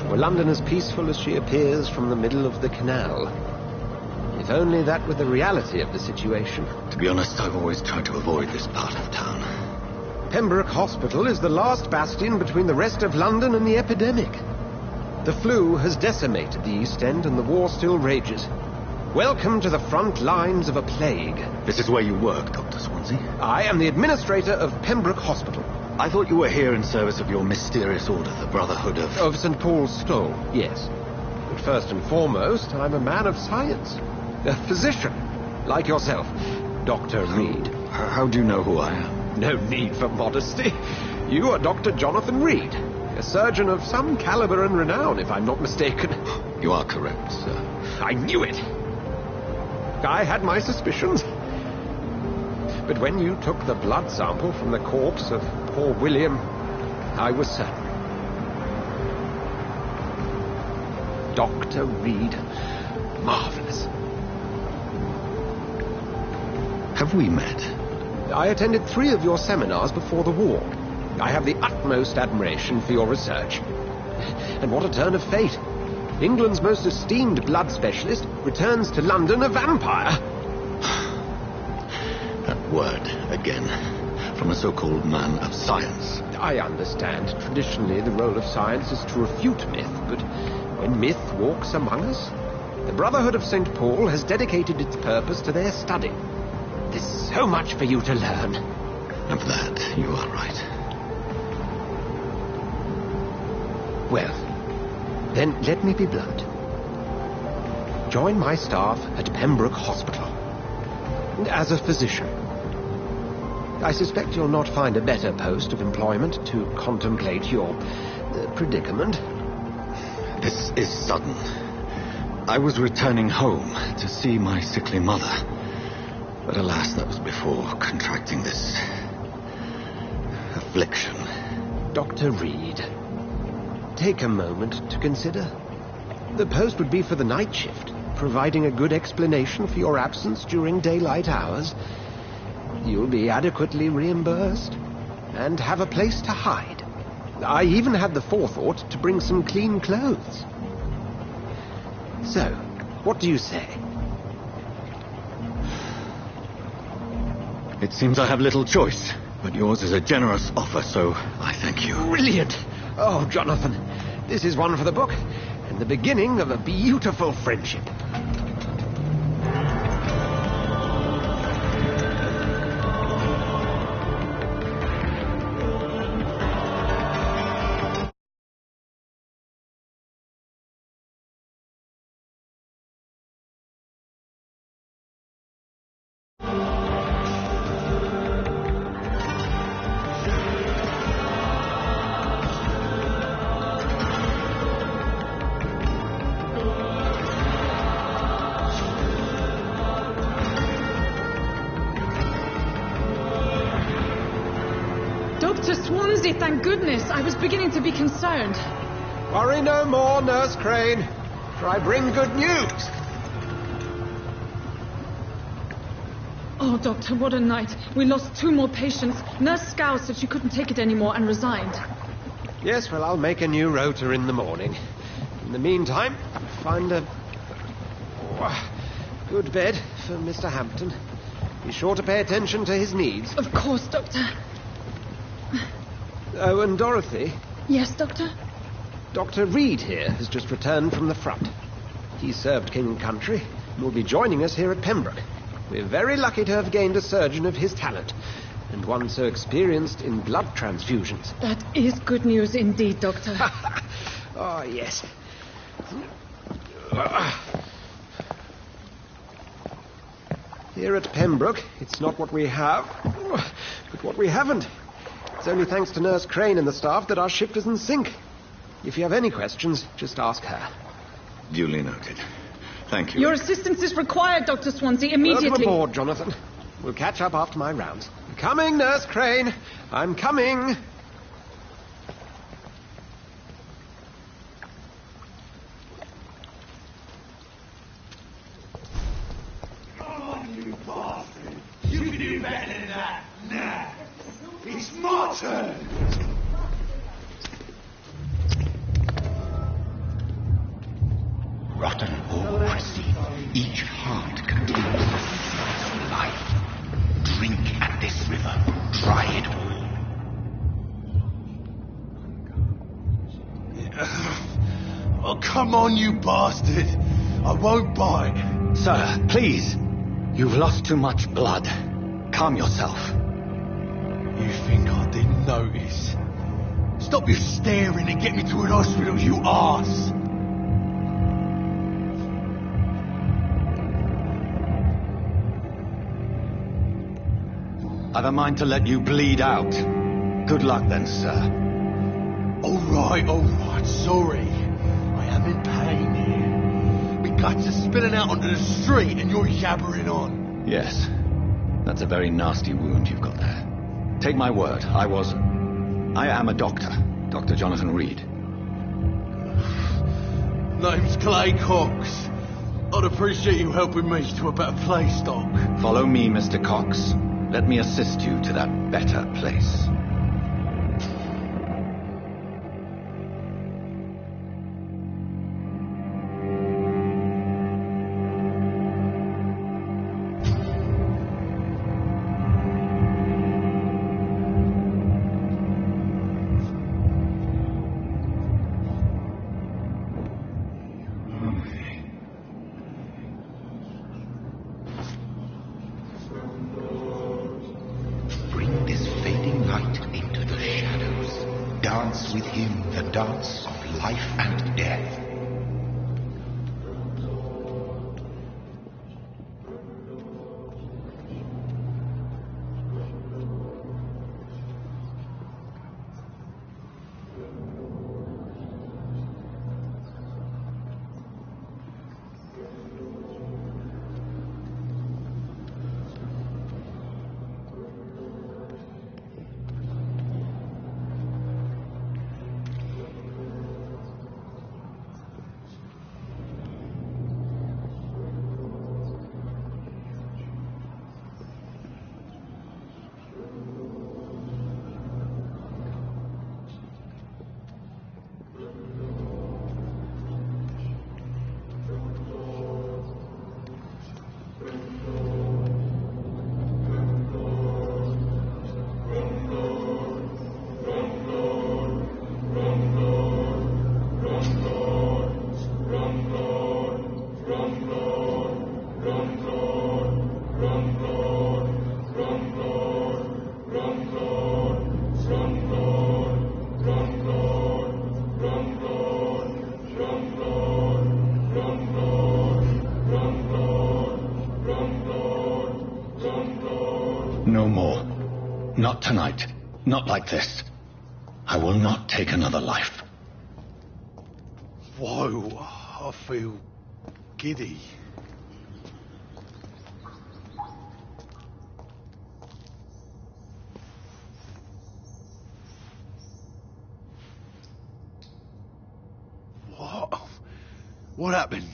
Were London as peaceful as she appears from the middle of the canal? If only that were the reality of the situation. To be honest, I've always tried to avoid this part of town. Pembroke Hospital is the last bastion between the rest of London and the epidemic. The flu has decimated the East End and the war still rages. Welcome to the front lines of a plague. This is where you work, Dr. Swansea? I am the administrator of Pembroke Hospital. I thought you were here in service of your mysterious order, the Brotherhood of... Of St. Paul's Stole, yes. But first and foremost, I'm a man of science. A physician, like yourself, Dr. Reed. How do you know who I am? No need for modesty. You are Dr. Jonathan Reed, a surgeon of some caliber and renown, if I'm not mistaken. You are correct, sir. I knew it. I had my suspicions. But when you took the blood sample from the corpse of poor William, I was certain. Dr. Reed. Marvelous. Have we met? I attended 3 of your seminars before the war. I have the utmost admiration for your research. And what a turn of fate. England's most esteemed blood specialist returns to London a vampire. That word, again, from a so-called man of science. I understand. Traditionally, the role of science is to refute myth, but when myth walks among us, the Brotherhood of St. Paul has dedicated its purpose to their study. There's so much for you to learn. Of that, you are right. Well, then let me be blunt. Join my staff at Pembroke Hospital. As a physician. I suspect you'll not find a better post of employment to contemplate your predicament. This is sudden. I was returning home to see my sickly mother. But alas, that was before contracting this affliction. Dr. Reed, take a moment to consider. The post would be for the night shift, providing a good explanation for your absence during daylight hours. You'll be adequately reimbursed and have a place to hide. I even had the forethought to bring some clean clothes. So, what do you say? It seems I have little choice, but yours is a generous offer, so I thank you. Brilliant! Oh, Jonathan, this is one for the book, and the beginning of a beautiful friendship. Dr. Swansea, thank goodness. I was beginning to be concerned. Worry no more, Nurse Crane, for I bring good news. Oh, Doctor, what a night. We lost 2 more patients. Nurse Scow said she couldn't take it anymore and resigned. Yes, well, I'll make a new rota in the morning. In the meantime, find a good bed for Mr. Hampton. Be sure to pay attention to his needs. Of course, Doctor. Oh, and Dorothy? Yes, Doctor? Dr. Reed here has just returned from the front. He served King and Country and will be joining us here at Pembroke. We're very lucky to have gained a surgeon of his talent, and one so experienced in blood transfusions. That is good news indeed, Doctor. Oh, yes. Here at Pembroke, it's not what we have, but what we haven't. It's only thanks to Nurse Crane and the staff that our ship doesn't sink. If you have any questions, just ask her. Duly noted. Thank you. Your assistance is required, Dr. Swansea, immediately. Welcome aboard, Jonathan. We'll catch up after my rounds. I'm coming, Nurse Crane. I'm coming. You can do better than that. Nah. It's my turn. Rotten or pristine, each heart contains the secrets of life. Drink at this river, try it all. Oh, come on, you bastard. I won't bite. Sir, please. You've lost too much blood. Calm yourself. You think I didn't notice? Stop your staring and get me to an hospital, you arse. I've a mind to let you bleed out. Good luck then, sir. All right, sorry. I am in pain here. My guts are spilling out onto the street and you're yabbering on. Yes. That's a very nasty wound you've got there. Take my word, I am a doctor. Dr. Jonathan Reed. Name's Clay Cox. I'd appreciate you helping me to a better place, Doc. Follow me, Mr. Cox. Let me assist you to that better place. Dance with him the dance of life and death. No more. Not tonight. Not like this. I will not take another life. Whoa, I feel giddy. What? What happened?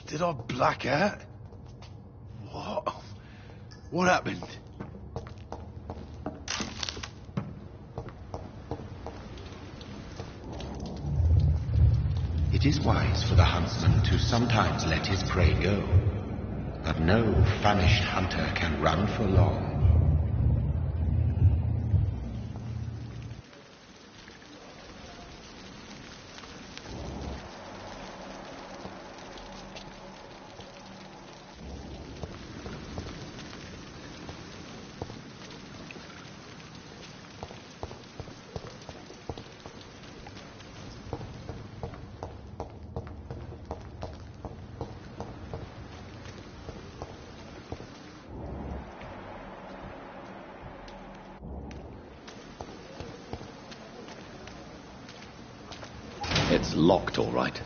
Did I black out? What? What happened? It is wise for the huntsman to sometimes let his prey go, but no famished hunter can run for long. It's locked, all right.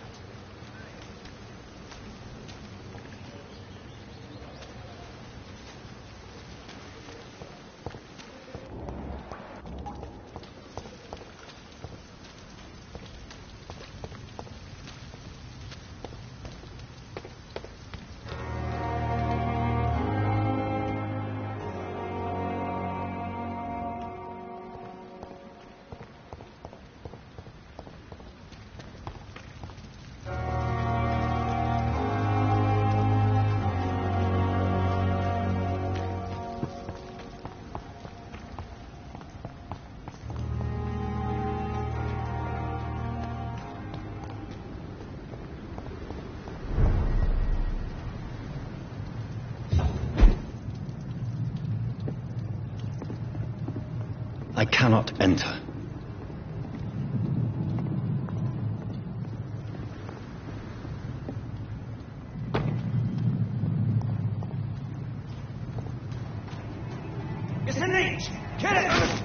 I cannot enter. It's an H! Kill it!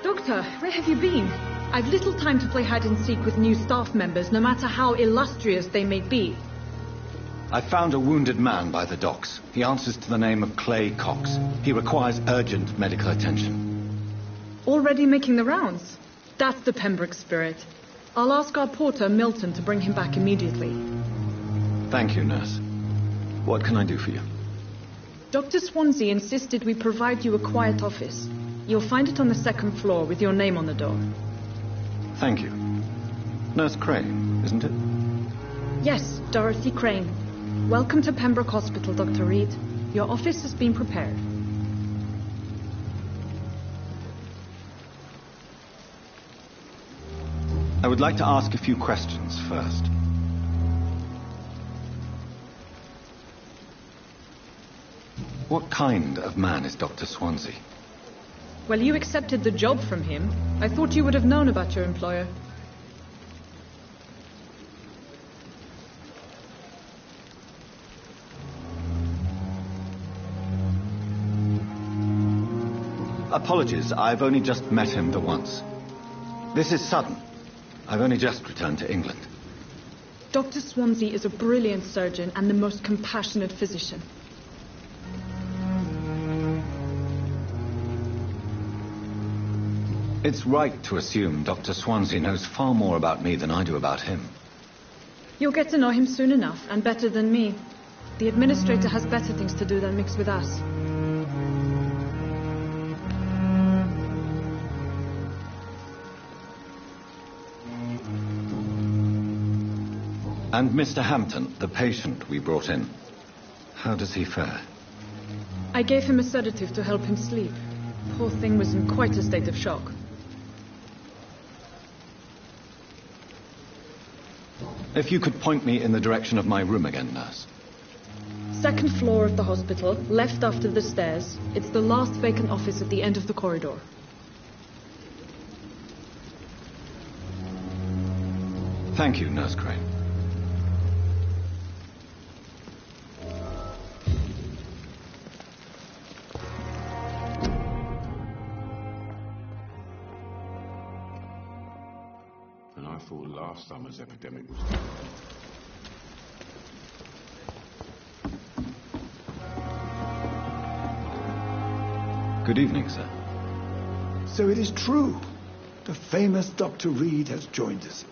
Doctor, where have you been? I've little time to play hide-and-seek with new staff members, no matter how illustrious they may be. I found a wounded man by the docks. He answers to the name of Clay Cox. He requires urgent medical attention. Already making the rounds? That's the Pembroke spirit. I'll ask our porter, Milton, to bring him back immediately. Thank you, nurse. What can I do for you? Dr. Swansea insisted we provide you a quiet office. You'll find it on the second floor with your name on the door. Thank you. Nurse Crane, isn't it? Yes, Dorothy Crane. Welcome to Pembroke Hospital, Dr. Reed. Your office has been prepared. I would like to ask a few questions first. What kind of man is Dr. Swansea? Well, you accepted the job from him. I thought you would have known about your employer. Apologies, I've only just met him the once. This is sudden. I've only just returned to England. Dr. Swansea is a brilliant surgeon and the most compassionate physician. It's right to assume Dr. Swansea knows far more about me than I do about him. You'll get to know him soon enough, and better than me. The administrator has better things to do than mix with us. And Mr. Hampton, the patient we brought in, how does he fare? I gave him a sedative to help him sleep. Poor thing was in quite a state of shock. If you could point me in the direction of my room again, nurse. Second floor of the hospital, left after the stairs. It's the last vacant office at the end of the corridor. Thank you, Nurse Crane. And I thought last summer's epidemic was... Good evening, sir. So it is true. The famous Dr. Reed has joined us.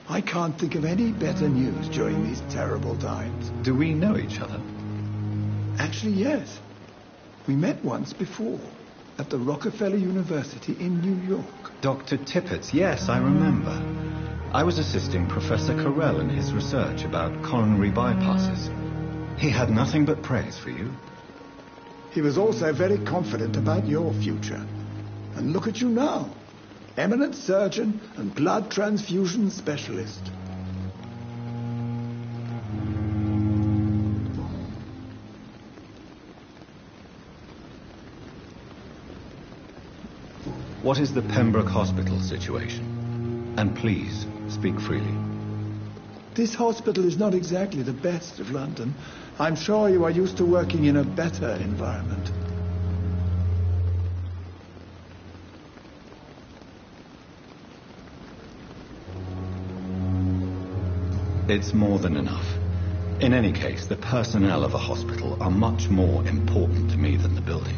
I can't think of any better news during these terrible times. Do we know each other? Actually, yes. We met once before, at the Rockefeller University in New York. Dr. Tippett's, yes, I remember. I was assisting Professor Carell in his research about coronary bypasses. He had nothing but praise for you. He was also very confident about your future. And look at you now. Eminent surgeon and blood transfusion specialist. What is the Pembroke Hospital situation? And please, speak freely. This hospital is not exactly the best of London. I'm sure you are used to working in a better environment. It's more than enough. In any case, the personnel of a hospital are much more important to me than the building.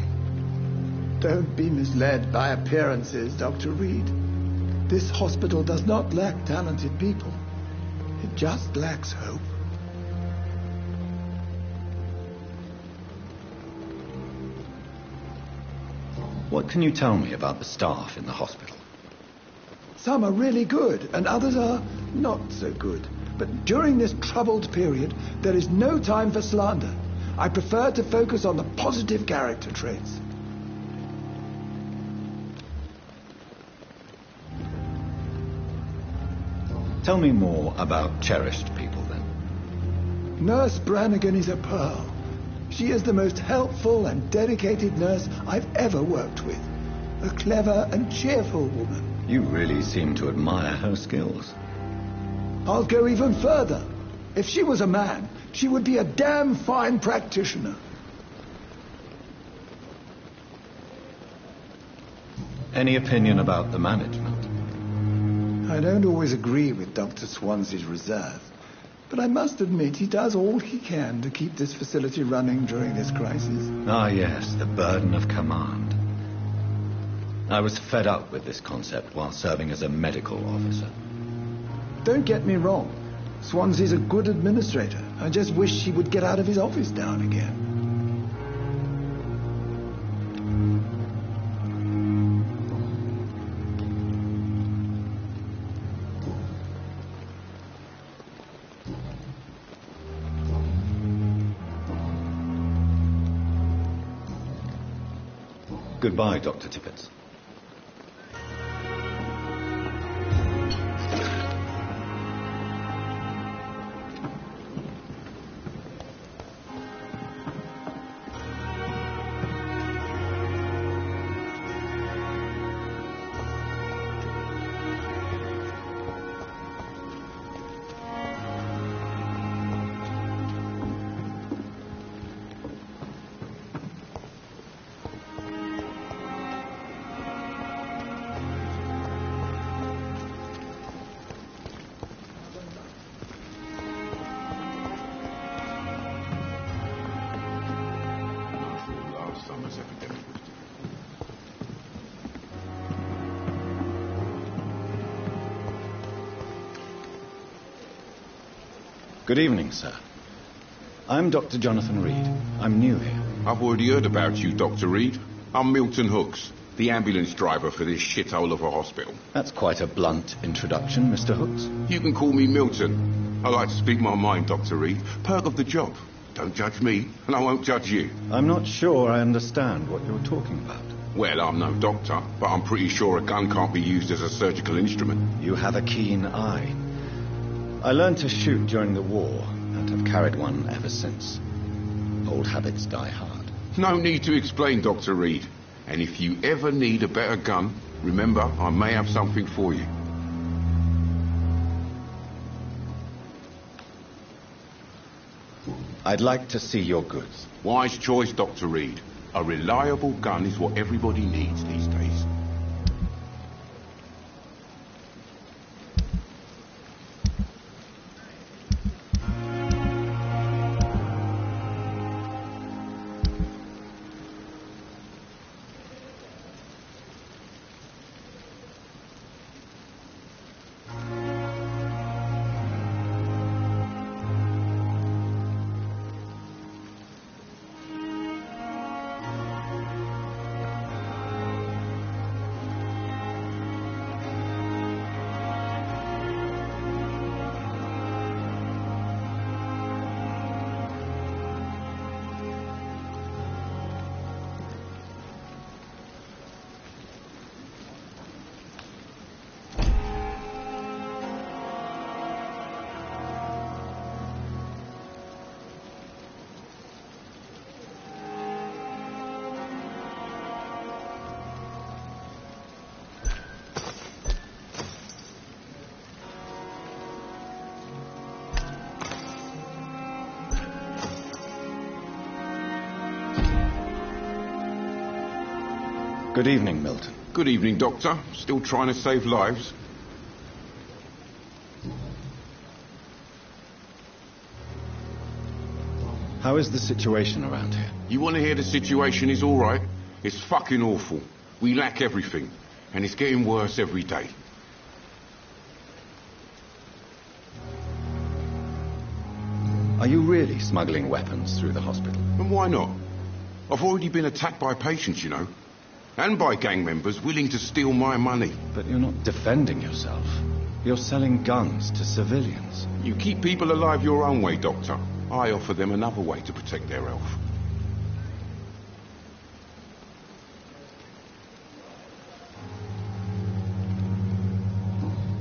Don't be misled by appearances, Dr. Reed. This hospital does not lack talented people. It just lacks hope. What can you tell me about the staff in the hospital? Some are really good, and others are not so good. But during this troubled period, there is no time for slander. I prefer to focus on the positive character traits. Tell me more about cherished people, then. Nurse Brannigan is a pearl. She is the most helpful and dedicated nurse I've ever worked with. A clever and cheerful woman. You really seem to admire her skills. I'll go even further. If she was a man, she would be a damn fine practitioner. Any opinion about the management? I don't always agree with Dr. Swansea's reserve, but I must admit he does all he can to keep this facility running during this crisis. Ah, yes, the burden of command. I was fed up with this concept while serving as a medical officer. Don't get me wrong. Swansea's a good administrator. I just wish he would get out of his office now and again. Goodbye, Dr. Tippett. Good evening, sir. I'm Dr. Jonathan Reed. I'm new here. I've already heard about you, Dr. Reed. I'm Milton Hooks, the ambulance driver for this shithole of a hospital. That's quite a blunt introduction, Mr. Hooks. You can call me Milton. I like to speak my mind, Dr. Reed. Perk of the job. Don't judge me, and I won't judge you. I'm not sure I understand what you're talking about. Well, I'm no doctor, but I'm pretty sure a gun can't be used as a surgical instrument. You have a keen eye. I learned to shoot during the war, and have carried one ever since. Old habits die hard. No need to explain, Dr. Reed. And if you ever need a better gun, remember, I may have something for you. I'd like to see your goods. Wise choice, Dr. Reed. A reliable gun is what everybody needs these days. Good evening, Milton. Good evening, Doctor. Still trying to save lives? How is the situation around here? You want to hear the situation is all right? It's fucking awful. We lack everything, and it's getting worse every day. Are you really smuggling weapons through the hospital? And why not? I've already been attacked by patients, you know. And by gang members willing to steal my money. But you're not defending yourself. You're selling guns to civilians. You keep people alive your own way, Doctor. I offer them another way to protect their health.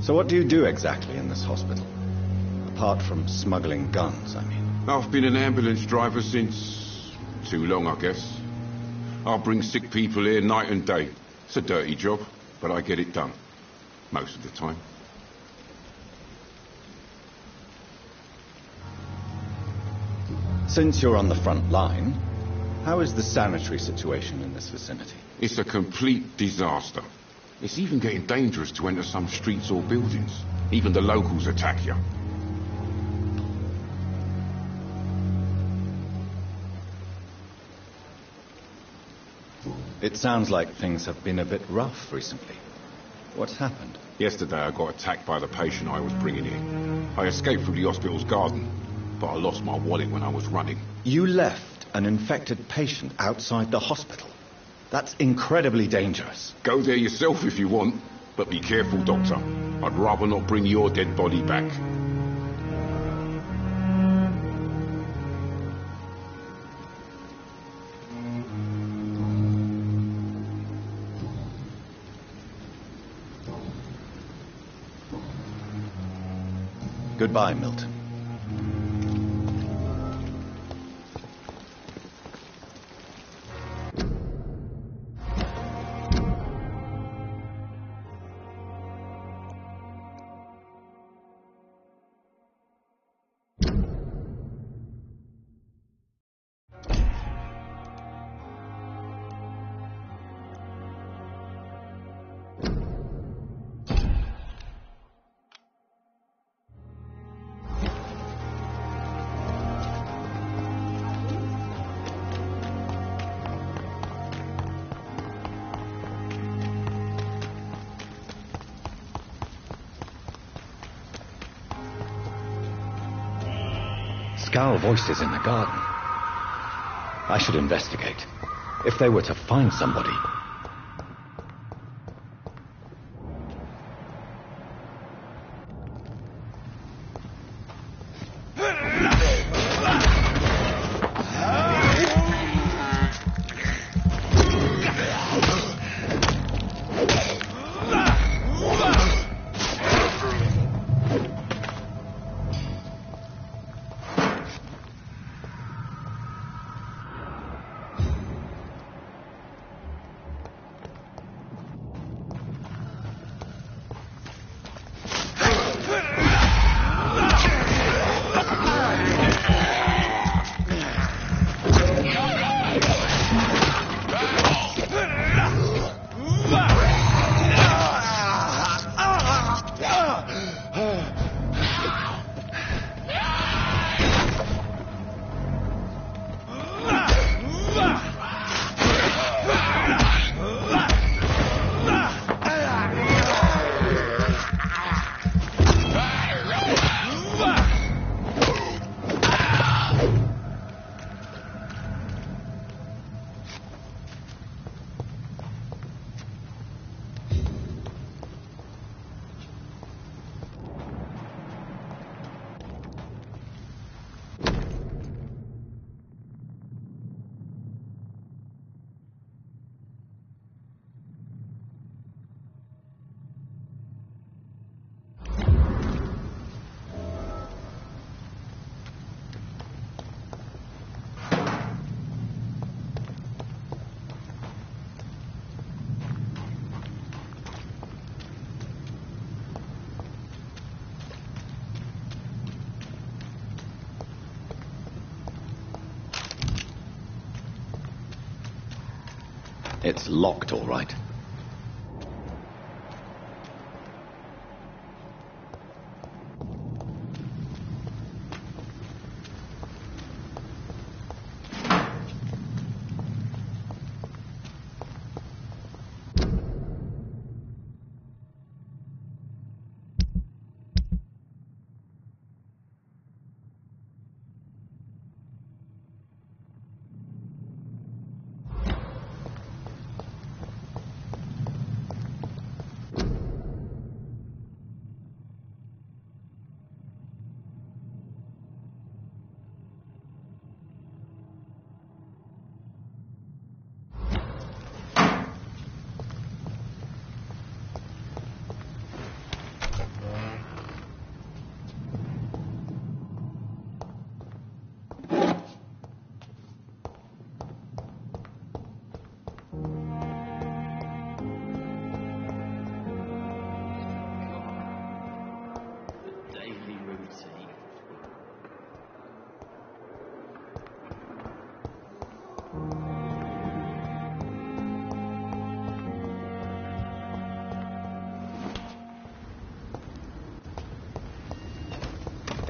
So what do you do exactly in this hospital? Apart from smuggling guns, I mean. I've been an ambulance driver since... too long, I guess. I'll bring sick people here night and day. It's a dirty job, but I get it done. Most of the time. Since you're on the front line, how is the sanitary situation in this vicinity? It's a complete disaster. It's even getting dangerous to enter some streets or buildings. Even the locals attack you. It sounds like things have been a bit rough recently. What's happened? Yesterday I got attacked by the patient I was bringing in. I escaped through the hospital's garden, but I lost my wallet when I was running. You left an infected patient outside the hospital. That's incredibly dangerous. Go there yourself if you want, but be careful, Doctor. I'd rather not bring your dead body back. Goodbye, Milton. Scowl voices in the garden. I should investigate. If they were to find somebody... It's locked, all right.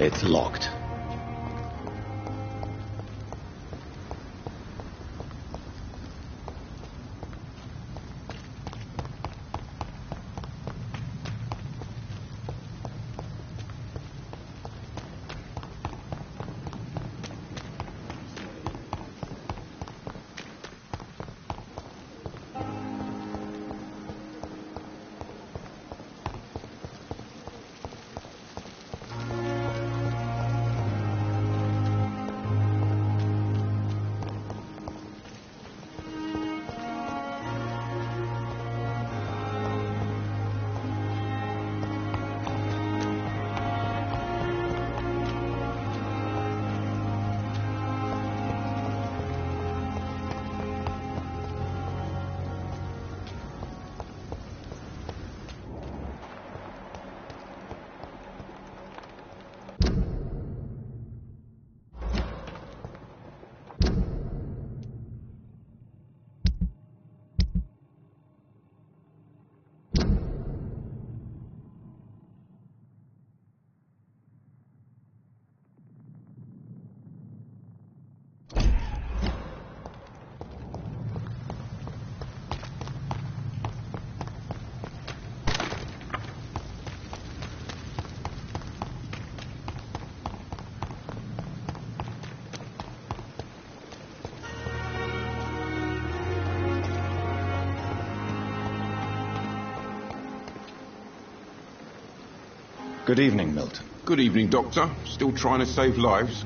It's locked. Good evening, Milton. Good evening, Doctor. Still trying to save lives?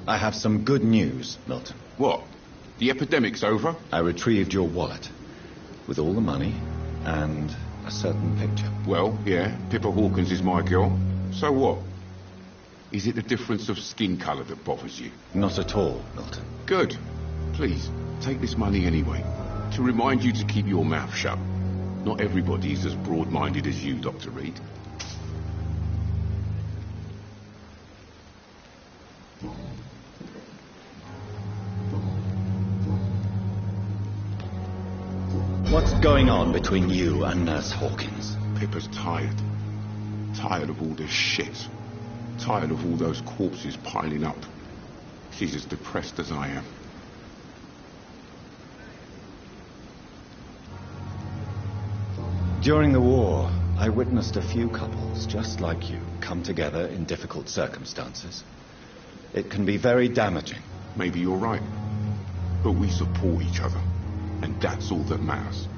I have some good news, Milton. What? The epidemic's over? I retrieved your wallet with all the money and a certain picture. Well, yeah, Pippa Hawkins is my girl. So what? Is it the difference of skin colour that bothers you? Not at all, Milton. Good. Please, take this money anyway. To remind you to keep your mouth shut. Not everybody's as broad-minded as you, Dr. Reed. What's going on between you and Nurse Hawkins? Pippa's tired. Tired of all this shit. Tired of all those corpses piling up. She's as depressed as I am. During the war, I witnessed a few couples, just like you, come together in difficult circumstances. It can be very damaging. Maybe you're right. But we support each other. And that's all that matters.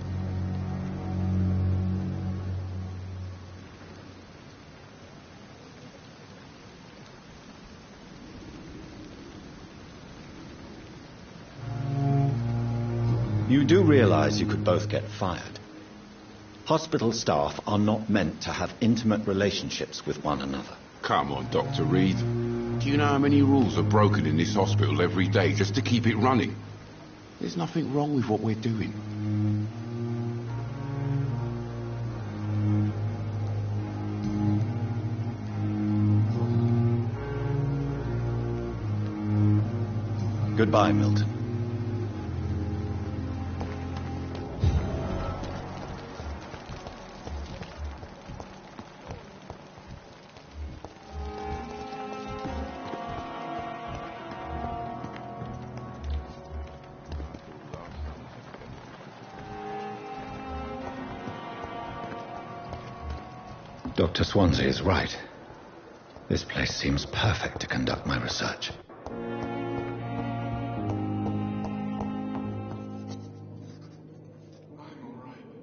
You do realize you could both get fired. Hospital staff are not meant to have intimate relationships with one another. Come on, Dr. Reed. Do you know how many rules are broken in this hospital every day just to keep it running? There's nothing wrong with what we're doing. Goodbye, Milton. Dr. Swansea is right. This place seems perfect to conduct my research.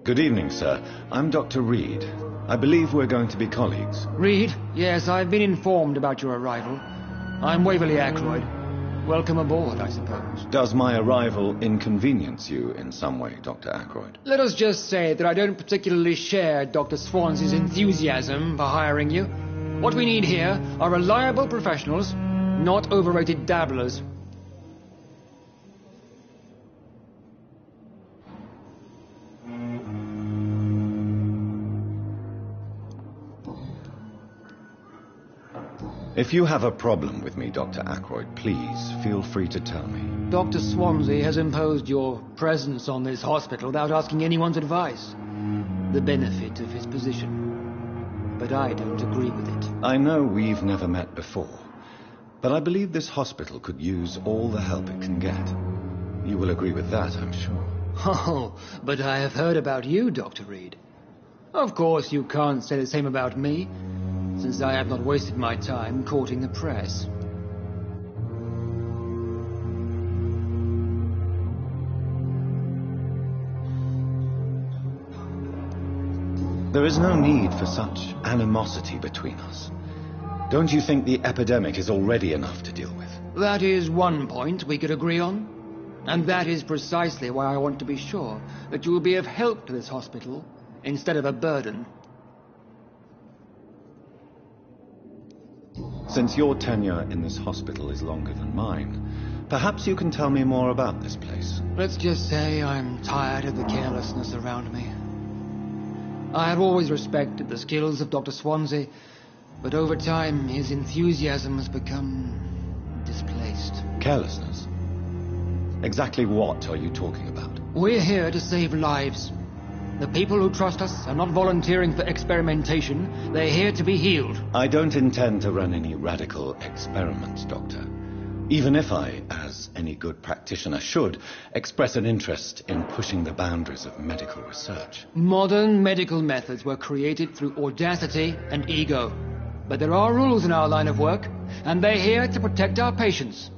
Good evening, sir. I'm Dr. Reed. I believe we're going to be colleagues. Reed? Yes, I've been informed about your arrival. I'm Waverly Ackroyd. Welcome aboard, I suppose. Does my arrival inconvenience you in some way, Dr. Ackroyd? Let us just say that I don't particularly share Dr. Swansea's enthusiasm for hiring you. What we need here are reliable professionals, not overrated dabblers. If you have a problem with me, Dr. Ackroyd, please feel free to tell me. Dr. Swansea has imposed your presence on this hospital without asking anyone's advice. The benefit of his position. but I don't agree with it. I know we've never met before, but I believe this hospital could use all the help it can get. You will agree with that, I'm sure. Oh, but I have heard about you, Dr. Reed. Of course, you can't say the same about me, since I have not wasted my time courting the press. There is no need for such animosity between us. Don't you think the epidemic is already enough to deal with? That is one point we could agree on. And that is precisely why I want to be sure that you will be of help to this hospital instead of a burden. Since your tenure in this hospital is longer than mine, perhaps you can tell me more about this place. Let's just say I'm tired of the carelessness around me. I have always respected the skills of Dr. Swansea, but over time his enthusiasm has become displaced. Carelessness? Exactly what are you talking about? We're here to save lives. The people who trust us are not volunteering for experimentation. They're here to be healed. I don't intend to run any radical experiments, Doctor. Even if I, as any good practitioner should, express an interest in pushing the boundaries of medical research. Modern medical methods were created through audacity and ego. But there are rules in our line of work, and they're here to protect our patients.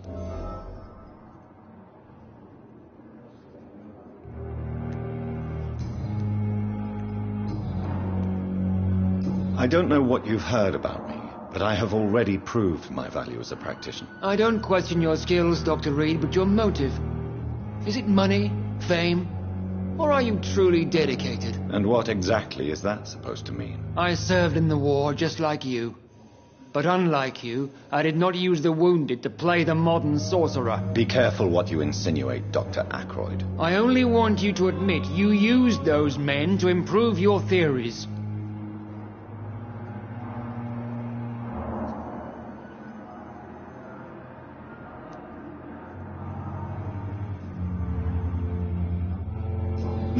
I don't know what you've heard about me, but I have already proved my value as a practitioner. I don't question your skills, Dr. Reed, but your motive. Is it money, fame, or are you truly dedicated? And what exactly is that supposed to mean? I served in the war just like you. But unlike you, I did not use the wounded to play the modern sorcerer. Be careful what you insinuate, Dr. Ackroyd. I only want you to admit you used those men to improve your theories.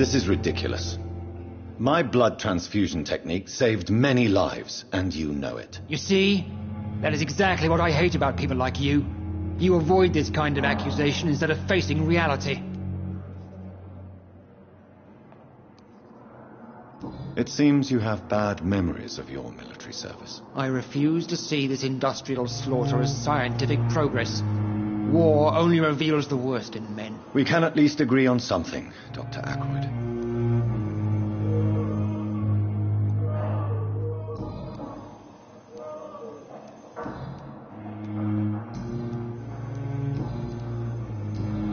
This is ridiculous. My blood transfusion technique saved many lives, and you know it. You see? That is exactly what I hate about people like you. You avoid this kind of accusation instead of facing reality. It seems you have bad memories of your military service. I refuse to see this industrial slaughter as scientific progress. War only reveals the worst in men. We can at least agree on something, Dr. Ackroyd.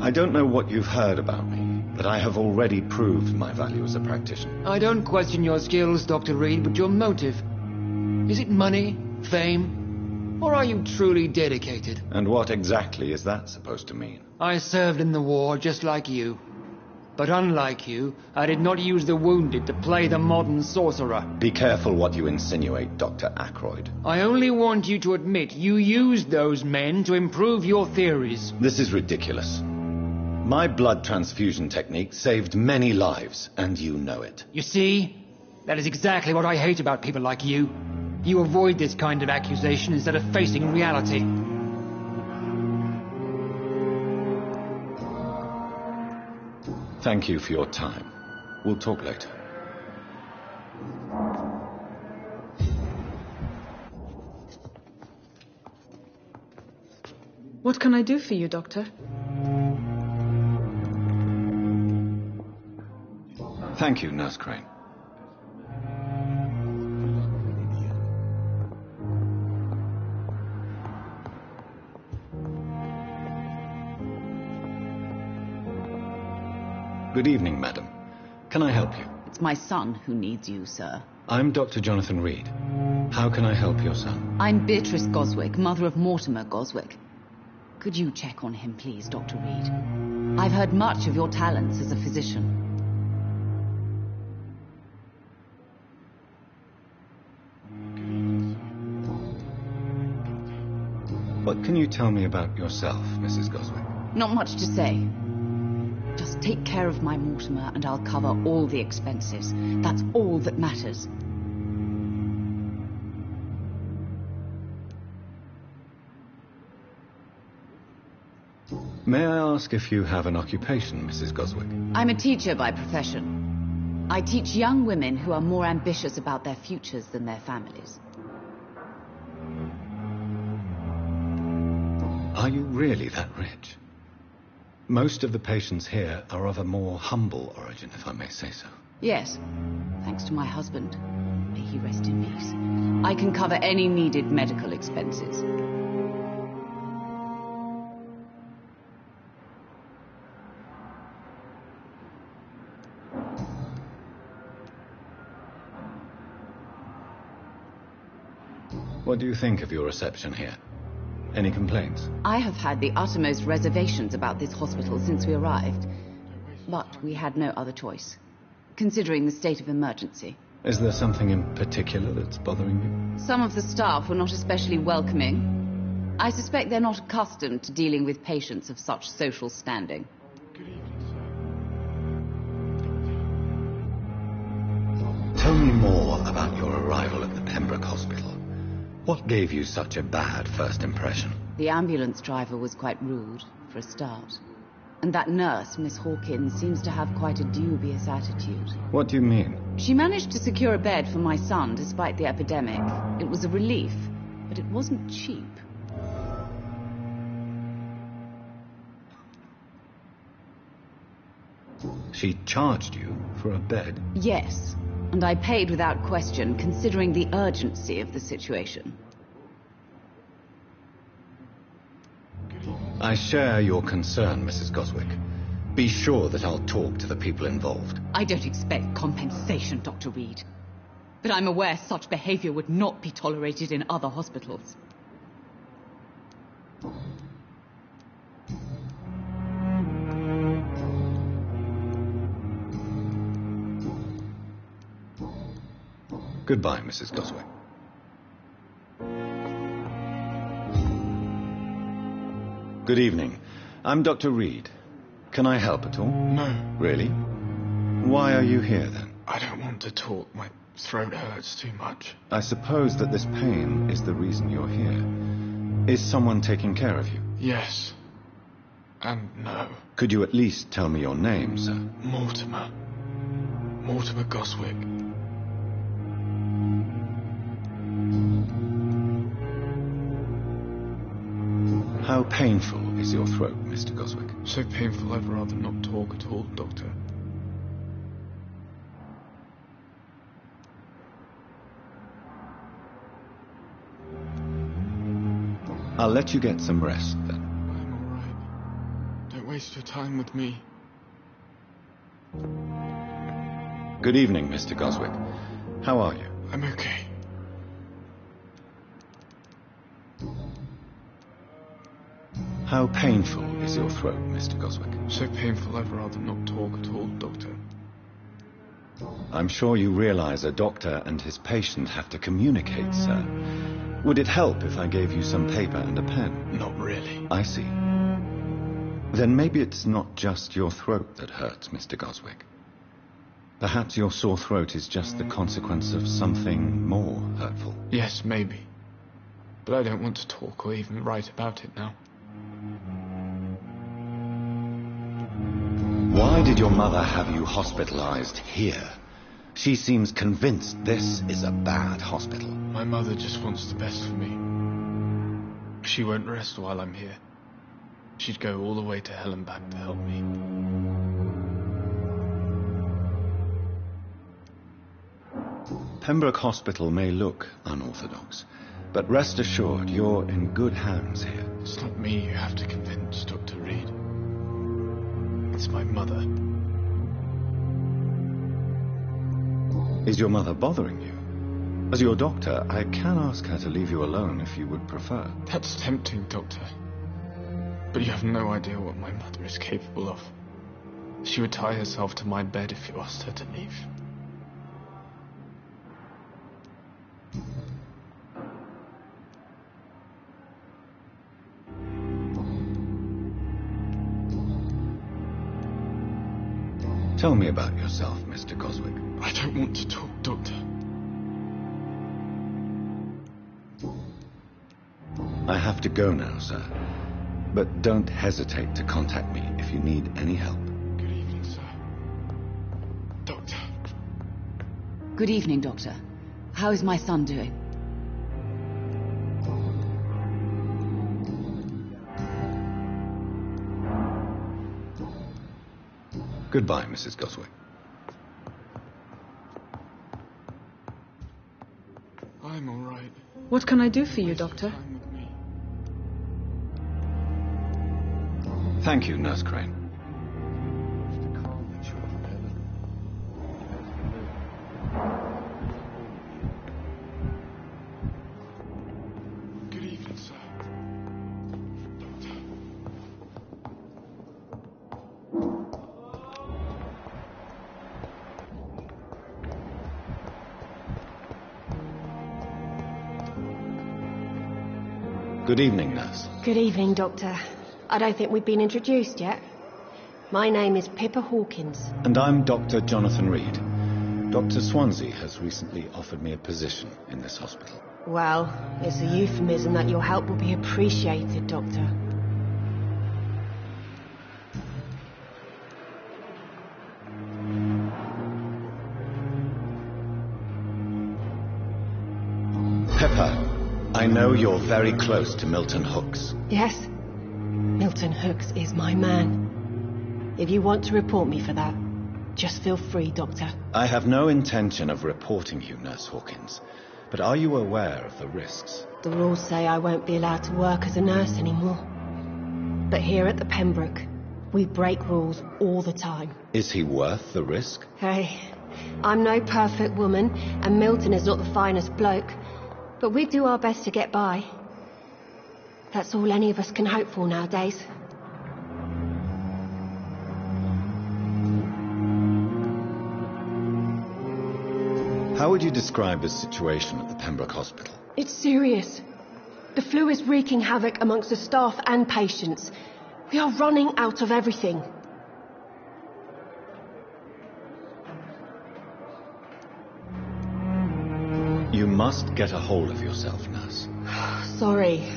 I don't know what you've heard about me, but I have already proved my value as a practitioner. I don't question your skills, Dr. Reed, but your motive. Is it money, fame, or are you truly dedicated? And what exactly is that supposed to mean? I served in the war just like you. But unlike you, I did not use the wounded to play the modern sorcerer. Be careful what you insinuate, Dr. Ackroyd. I only want you to admit you used those men to improve your theories. This is ridiculous. My blood transfusion technique saved many lives, and you know it. You see? That is exactly what I hate about people like you. You avoid this kind of accusation instead of facing reality. Thank you for your time. We'll talk later. What can I do for you, Doctor? Thank you, Nurse Crane. Good evening, madam. Can I help you? It's my son who needs you, sir. I'm Dr. Jonathan Reed. How can I help your son? I'm Beatrice Goswick, mother of Mortimer Goswick. Could you check on him, please, Dr. Reed? I've heard much of your talents as a physician. What can you tell me about yourself, Mrs. Goswick? Not much to say. Just take care of my Mortimer and I'll cover all the expenses. That's all that matters. May I ask if you have an occupation, Mrs. Goswick? I'm a teacher by profession. I teach young women who are more ambitious about their futures than their families. Are you really that rich? Most of the patients here are of a more humble origin, if I may say so. Yes, thanks to my husband. May he rest in peace. I can cover any needed medical expenses. What do you think of your reception here? Any complaints? I have had the uttermost reservations about this hospital since we arrived. But we had no other choice, considering the state of emergency. Is there something in particular that's bothering you? Some of the staff were not especially welcoming. I suspect they're not accustomed to dealing with patients of such social standing. Tell me more about your arrival at the Pembroke Hospital. What gave you such a bad first impression? The ambulance driver was quite rude, for a start. And that nurse, Miss Hawkins, seems to have quite a dubious attitude. What do you mean? She managed to secure a bed for my son despite the epidemic. It was a relief, but it wasn't cheap. She charged you for a bed? Yes, and I paid without question, considering the urgency of the situation. I share your concern, Mrs. Goswick. Be sure that I'll talk to the people involved. I don't expect compensation, Dr. Reed. But I'm aware such behavior would not be tolerated in other hospitals. Goodbye, Mrs. Goswick. Good evening. I'm Dr. Reed. Can I help at all? No. Really? Why are you here, then? I don't want to talk. My throat hurts too much. I suppose that this pain is the reason you're here. Is someone taking care of you? Yes. And no. Could you at least tell me your name, sir? Mortimer. Mortimer Goswick. How painful is your throat, Mr. Goswick? So painful I'd rather not talk at all, Doctor. I'll let you get some rest, then. I'm all right. Don't waste your time with me. Good evening, Mr. Goswick. How are you? I'm okay. How painful is your throat, Mr. Goswick? So painful I'd rather not talk at all, Doctor. I'm sure you realize a doctor and his patient have to communicate, sir. Would it help if I gave you some paper and a pen? Not really. I see. Then maybe it's not just your throat that hurts, Mr. Goswick. Perhaps your sore throat is just the consequence of something more hurtful. Yes, maybe. But I don't want to talk or even write about it now. Why did your mother have you hospitalized here? She seems convinced this is a bad hospital. My mother just wants the best for me. She won't rest while I'm here. She'd go all the way to hell and back to help me. Pembroke Hospital may look unorthodox, but rest assured you're in good hands here. It's not me you have to convince, Dr. Reed. It's my mother. Is your mother bothering you? As your doctor, I can ask her to leave you alone if you would prefer. That's tempting, Doctor. But you have no idea what my mother is capable of. She would tie herself to my bed if you asked her to leave. Tell me about yourself, Mr. Goswick. I don't want to talk, Doctor. I have to go now, sir. But don't hesitate to contact me if you need any help. Good evening, sir. Doctor. Good evening, Doctor. How is my son doing? Goodbye, Mrs. Goswick. I'm all right. What can I do for you, Doctor? Thank you, Nurse Crane. Good evening, sir. Good evening, Nurse. Good evening, Doctor. I don't think we've been introduced yet. My name is Pippa Hawkins. And I'm Dr. Jonathan Reed. Dr. Swansea has recently offered me a position in this hospital. Well, it's a euphemism that your help will be appreciated, Doctor. Pippa, I know you're very close to Milton Hooks. Yes? Milton Hooks is my man. If you want to report me for that, just feel free, Doctor. I have no intention of reporting you, Nurse Hawkins. But are you aware of the risks? The rules say I won't be allowed to work as a nurse anymore. But here at the Pembroke, we break rules all the time. Is he worth the risk? Hey, I'm no perfect woman, and Milton is not the finest bloke. But we do our best to get by. That's all any of us can hope for nowadays. How would you describe the situation at the Pembroke Hospital? It's serious. The flu is wreaking havoc amongst the staff and patients. We are running out of everything. You must get a hold of yourself, nurse. Sorry,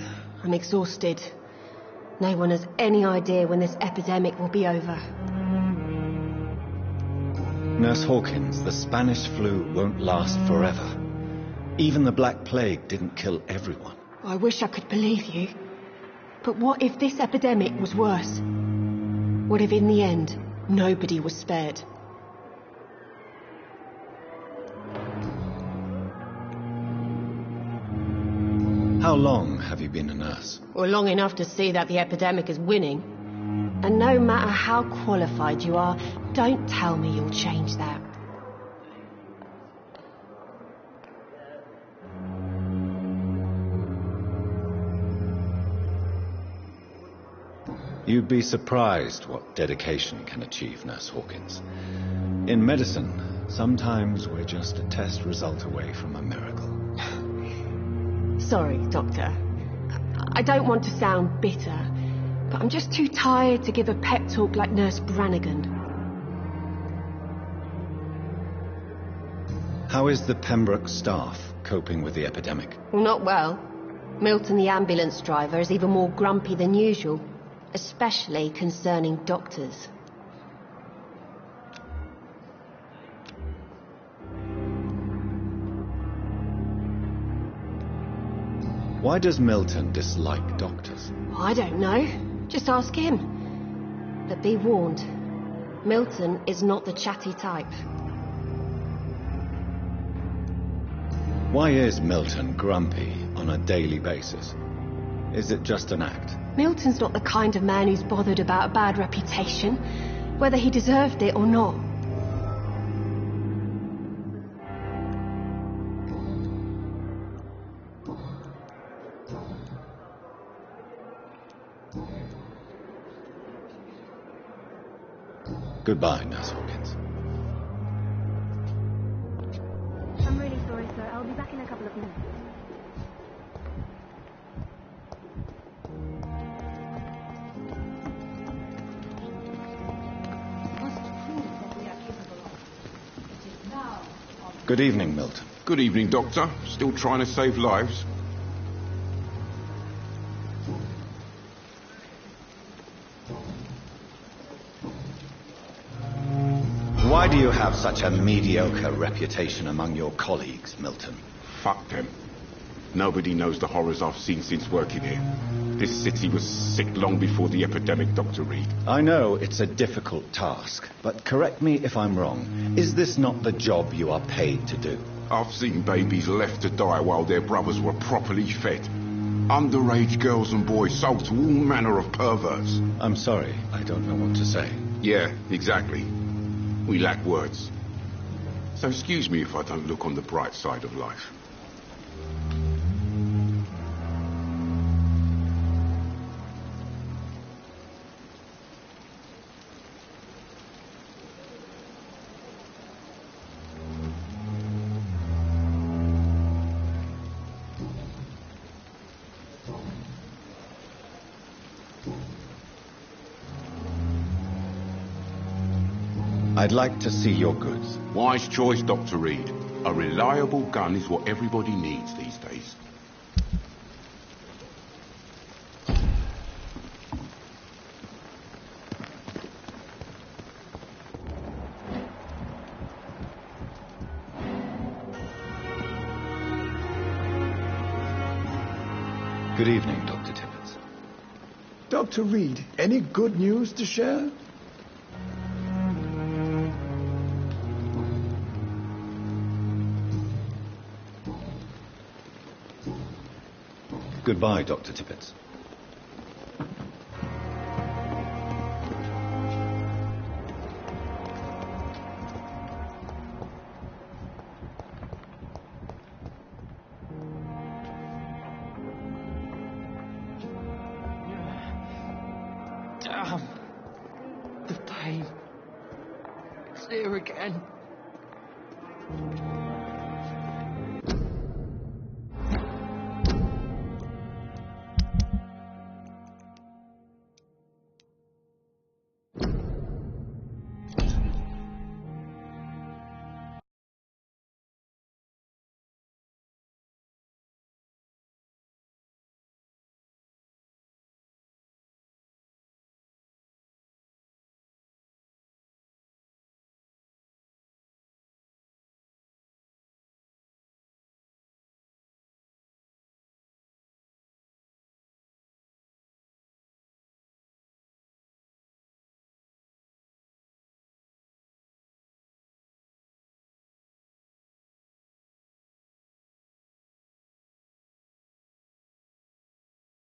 I'm exhausted. No one has any idea when this epidemic will be over. Nurse Hawkins, the Spanish flu won't last forever. Even the Black Plague didn't kill everyone. I wish I could believe you. But what if this epidemic was worse? What if in the end, nobody was spared? How long have you been a nurse? Well, long enough to see that the epidemic is winning. And no matter how qualified you are, don't tell me you'll change that. You'd be surprised what dedication can achieve, Nurse Hawkins. In medicine, sometimes we're just a test result away from a miracle. Sorry, Doctor. I don't want to sound bitter, but I'm just too tired to give a pep talk like Nurse Brannigan. How is the Pembroke staff coping with the epidemic? Well, not well. Milton, the ambulance driver, is even more grumpy than usual, especially concerning doctors. Why does Milton dislike doctors? I don't know. Just ask him. But be warned, Milton is not the chatty type. Why is Milton grumpy on a daily basis? Is it just an act? Milton's not the kind of man who's bothered about a bad reputation, whether he deserved it or not. Goodbye, Nurse Hawkins. I'm really sorry, sir. I'll be back in a couple of minutes. Good evening, Milton. Good evening, Doctor. Still trying to save lives? Why do you have such a mediocre reputation among your colleagues, Milton? Fuck them. Nobody knows the horrors I've seen since working here. This city was sick long before the epidemic, Dr. Reed. I know it's a difficult task, but correct me if I'm wrong. Is this not the job you are paid to do? I've seen babies left to die while their brothers were properly fed. Underage girls and boys sold to all manner of perverts. I'm sorry, I don't know what to say. Yeah, exactly. We lack words. So excuse me if I don't look on the bright side of life. I'd like to see your goods. Wise choice, Dr. Reed. A reliable gun is what everybody needs these days. Good evening, Dr. Tippett. Dr. Reed, any good news to share? Goodbye, Dr. Tippett. Damn. The pain. It's here again.